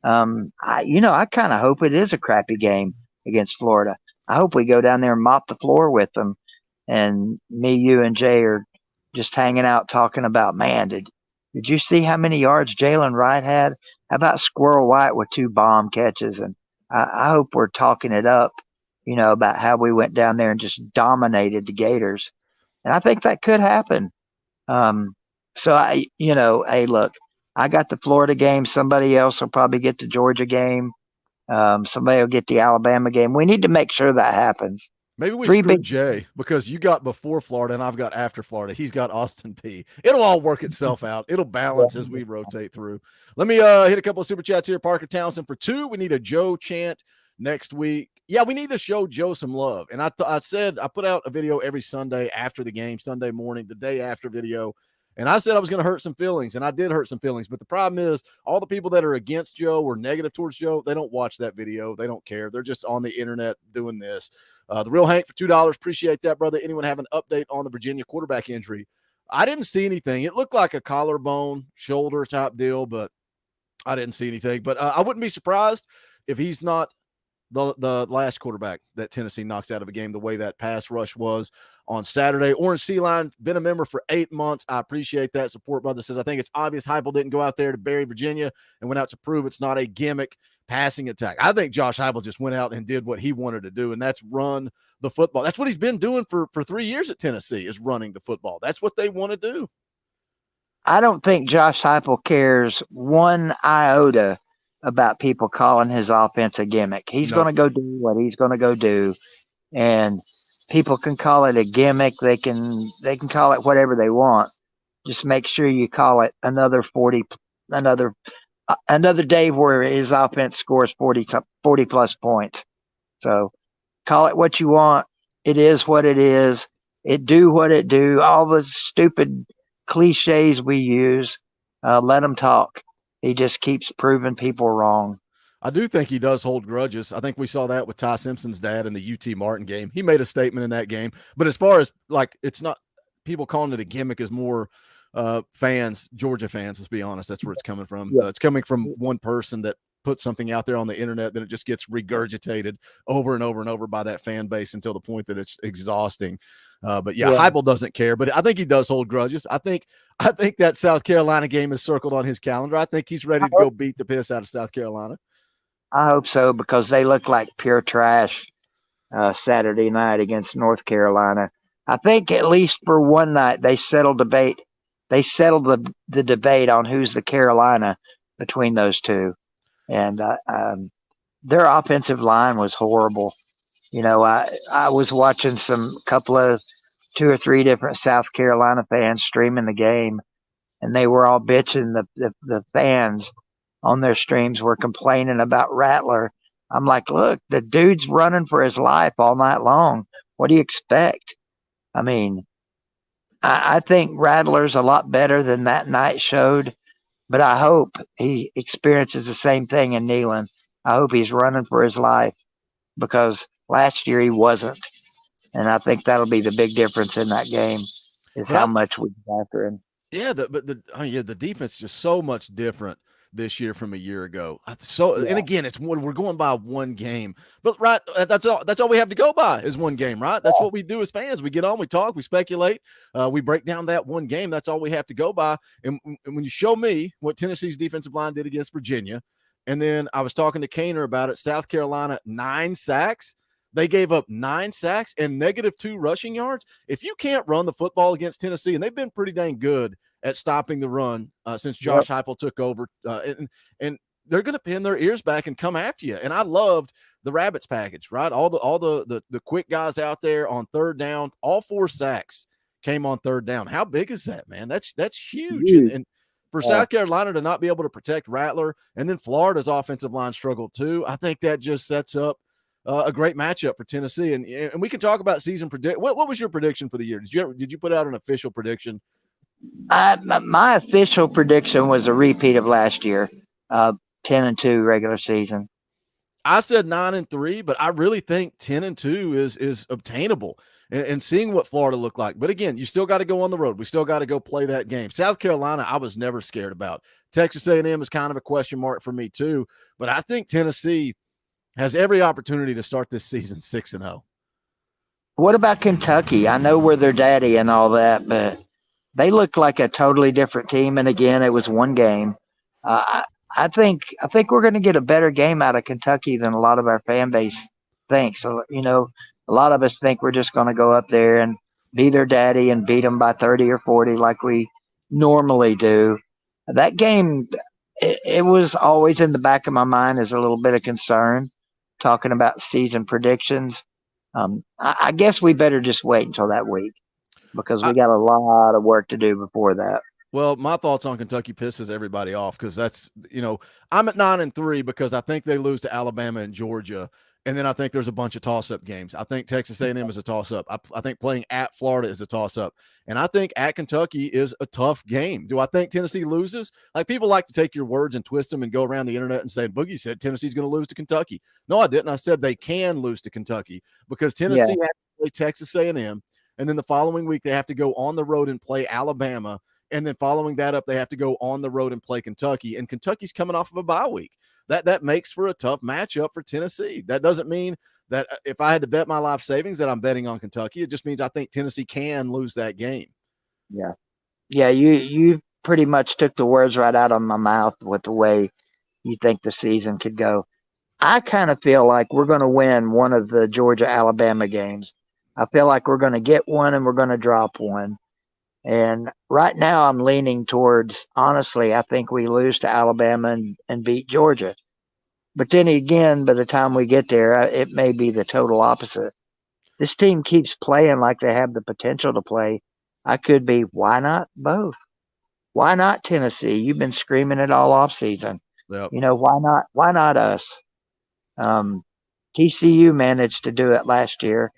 I kind of hope it is a crappy game against Florida. I hope we go down there and mop the floor with them. And me, you, and Jay are just hanging out talking about, man, did you see how many yards Jalen Wright had? How about Squirrel White with 2 bomb catches? And I hope we're talking it up, about how we went down there and just dominated the Gators. And I think that could happen. Hey, look, I got the Florida game. Somebody else will probably get the Georgia game. Somebody will get the Alabama game. We need to make sure that happens. Maybe we screwed Jay because you got before Florida and I've got after Florida. He's got Austin P. It'll all work itself out. It'll balance as we rotate through. Let me hit a couple of super chats here. Parker Townsend for 2. We need a Joe chant next week. Yeah, we need to show Joe some love. And I said I put out a video every Sunday after the game, Sunday morning, the day after video. And I said I was going to hurt some feelings, and I did hurt some feelings. But the problem is all the people that are against Joe or negative towards Joe, they don't watch that video. They don't care. They're just on the internet doing this. The Real Hank for $2. Appreciate that, brother. Anyone have an update on the Virginia quarterback injury? I didn't see anything. It looked like a collarbone, shoulder type deal, but I didn't see anything. But I wouldn't be surprised if he's not the last quarterback that Tennessee knocks out of a game, the way that pass rush was on Saturday. Orange Sea Line, been a member for 8 months. I appreciate that support. Brother says, I think it's obvious Heupel didn't go out there to bury Virginia and went out to prove it's not a gimmick passing attack. I think Josh Heupel just went out and did what he wanted to do, and that's run the football. That's what he's been doing for 3 years at Tennessee, is running the football. That's what they want to do. I don't think Josh Heupel cares one iota about people calling his offense a gimmick. He's going to go do what he's going to go do, and people can call it a gimmick. They can call it whatever they want. Just make sure you call it another day where his offense scores 40 plus points. So call it what you want. It is what it is. It do what it do. All the stupid cliches we use, let him talk. He just keeps proving people wrong. I do think he does hold grudges. I think we saw that with Ty Simpson's dad in the UT Martin game. He made a statement in that game. But as far as, like, it's not people calling it a gimmick, is more fans, Georgia fans, let's be honest. That's where it's coming from. Yeah. It's coming from one person that put something out there on the internet, then it just gets regurgitated over and over and over by that fan base until the point that it's exhausting. But Heupel doesn't care, but I think he does hold grudges. I think that South Carolina game is circled on his calendar. I think he's ready to go beat the piss out of South Carolina. I hope so, because they look like pure trash Saturday night against North Carolina. I think at least for one night they settled the debate on who's the Carolina between those two. And their offensive line was horrible. You know, I was watching couple of 2 or 3 different South Carolina fans streaming the game, and they were all bitching. The fans on their streams were complaining about Rattler. I'm like, look, the dude's running for his life all night long. What do you expect? I mean, I think Rattler's a lot better than that night showed. But I hope he experiences the same thing in Neyland. I hope he's running for his life, because last year he wasn't. And I think that'll be the big difference in that game, is how much we get after him. Yeah, the defense is just so much different this year from a year ago. And again, we're going by one game, but right, that's all we have to go by is one game, right? That's what we do as fans. We get on, we talk, we speculate, we break down that one game. That's all we have to go by. And when you show me what Tennessee's defensive line did against Virginia, and then I was talking to Cainer about it, South Carolina, 9 sacks. They gave up 9 sacks and -2 rushing yards. If you can't run the football against Tennessee, and they've been pretty dang good at stopping the run since Josh Heupel took over, and they're going to pin their ears back and come after you. And I loved the Rabbits package, right? All the quick guys out there on third down. All 4 sacks came on third down. How big is that, man? That's huge. And for South Carolina to not be able to protect Rattler, and then Florida's offensive line struggled too, I think that just sets up a great matchup for Tennessee. And we can talk about season predict. What was your prediction for the year? Did you put out an official prediction? My official prediction was a repeat of last year, 10-2 regular season. I said 9-3, but I really think 10-2 is obtainable. And seeing what Florida looked like. But again, you still got to go on the road. We still got to go play that game. South Carolina, I was never scared about. Texas A&M is kind of a question mark for me too. But I think Tennessee has every opportunity to start this season 6-0. What about Kentucky? I know we're their daddy and all that, but they look like a totally different team. And again, it was one game. I think we're going to get a better game out of Kentucky than a lot of our fan base thinks. So, you know, a lot of us think we're just going to go up there and be their daddy and beat them by 30 or 40 like we normally do. That game, it was always in the back of my mind as a little bit of concern, talking about season predictions. I guess we better just wait until that week, because we got a lot of work to do before that. Well, my thoughts on Kentucky pisses everybody off, because that's, you know, I'm at 9-3 because I think they lose to Alabama and Georgia. And then I think there's a bunch of toss-up games. I think Texas A&M is a toss-up. I think playing at Florida is a toss-up. And I think at Kentucky is a tough game. Do I think Tennessee loses? Like, people like to take your words and twist them and go around the internet and say, Boogie said Tennessee's going to lose to Kentucky. No, I didn't. I said they can lose to Kentucky, because Tennessee has to play Texas A&M. And then the following week, they have to go on the road and play Alabama. And then following that up, they have to go on the road and play Kentucky. And Kentucky's coming off of a bye week. that makes for a tough matchup for Tennessee. That doesn't mean that if I had to bet my life savings that I'm betting on Kentucky. It just means I think Tennessee can lose that game. Yeah. Yeah, you pretty much took the words right out of my mouth with the way you think the season could go. I kind of feel like we're going to win one of the Georgia-Alabama games. I feel like we're going to get one and we're going to drop one. And right now I'm leaning towards, honestly, I think we lose to Alabama and beat Georgia. But then again, by the time we get there, it may be the total opposite. This team keeps playing like they have the potential to play. I could be, why not both? Why not Tennessee? You've been screaming it all off season. Yep. You know, why not us? TCU managed to do it last year.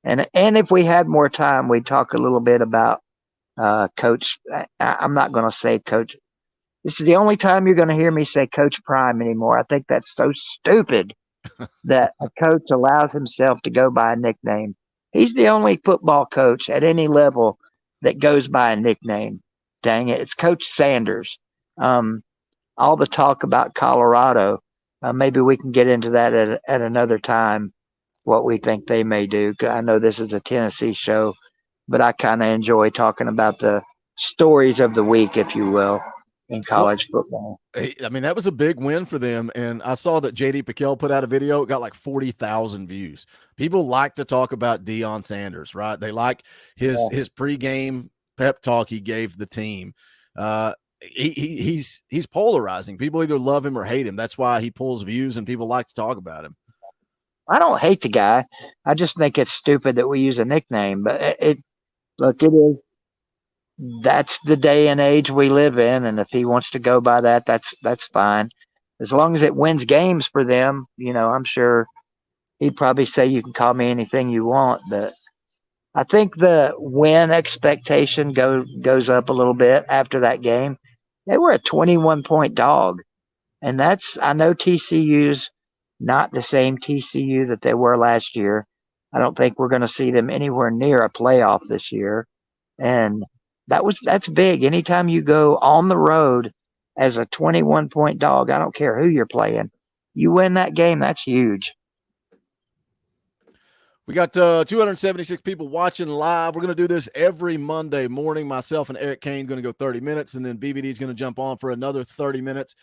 And if we had more time, we'd talk a little bit about Coach. I'm not going to say Coach. This is the only time you're going to hear me say Coach Prime anymore. I think that's so stupid that a coach allows himself to go by a nickname. He's the only football coach at any level that goes by a nickname. Dang it. It's Coach Sanders. All the talk about Colorado, maybe we can get into that at another time, what we think they may do. I know this is a Tennessee show, but I kind of enjoy talking about the stories of the week, if you will, in college football. I mean, that was a big win for them. And I saw that J.D. Piquel put out a video. It got like 40,000 views. People like to talk about Deion Sanders, right? They like his pregame pep talk he gave the team. He's polarizing. People either love him or hate him. That's why he pulls views and people like to talk about him. I don't hate the guy. I just think it's stupid that we use a nickname. But it is. That's the day and age we live in, and if he wants to go by that, that's fine. As long as it wins games for them, you know, I'm sure he'd probably say you can call me anything you want. But I think the win expectation goes up a little bit after that game. They were a 21-point dog, and I know TCU's not the same TCU that they were last year. I don't think we're going to see them anywhere near a playoff this year, and that's big. Anytime you go on the road as a 21-point dog, I don't care who you're playing, you win that game, that's huge. We got 276 people watching live. We're going to do this every Monday morning. Myself and Eric Cain going to go 30 minutes, and then BBD is going to jump on for another 30 minutes.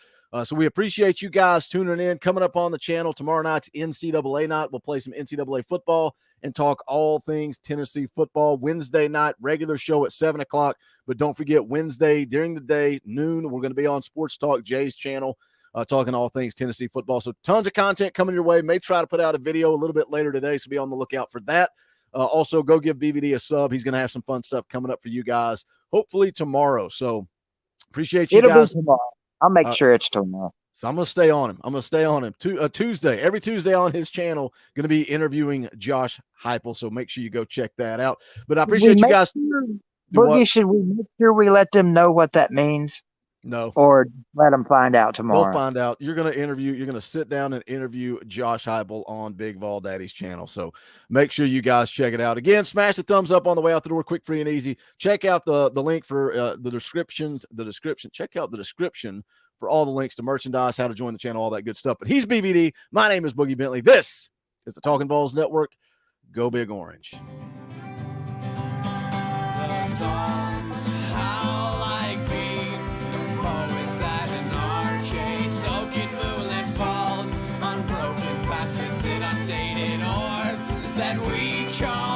So we appreciate you guys tuning in. Coming up on the channel tomorrow night's NCAA night. We'll play some NCAA football and talk all things Tennessee football. Wednesday night, regular show at 7 o'clock. But don't forget, Wednesday during the day, noon, we're going to be on Sports Talk Jay's channel, talking all things Tennessee football. So tons of content coming your way. May try to put out a video a little bit later today, so be on the lookout for that. Also, go give BVD a sub. He's going to have some fun stuff coming up for you guys, hopefully tomorrow. So appreciate you guys. It'll be tomorrow. I'll make sure it's tomorrow. So I'm going to stay on him. Tuesday, every Tuesday on his channel, going to be interviewing Josh Heupel. So make sure you go check that out. But I appreciate you guys. Boogie, should we make sure we let them know what that means? No. Or let them find out tomorrow? They'll find out. You're going to sit down and interview Josh Heupel on Big Vol Daddy's channel. So make sure you guys check it out. Again, smash the thumbs up on the way out the door, quick, free, and easy. Check out the link for the description. Check out the description for all the links to merchandise, how to join the channel, all that good stuff. But he's BVD. My name is Boogie Bentley. This is the Talkin VAWLS Network. Go Big Orange. That we charge.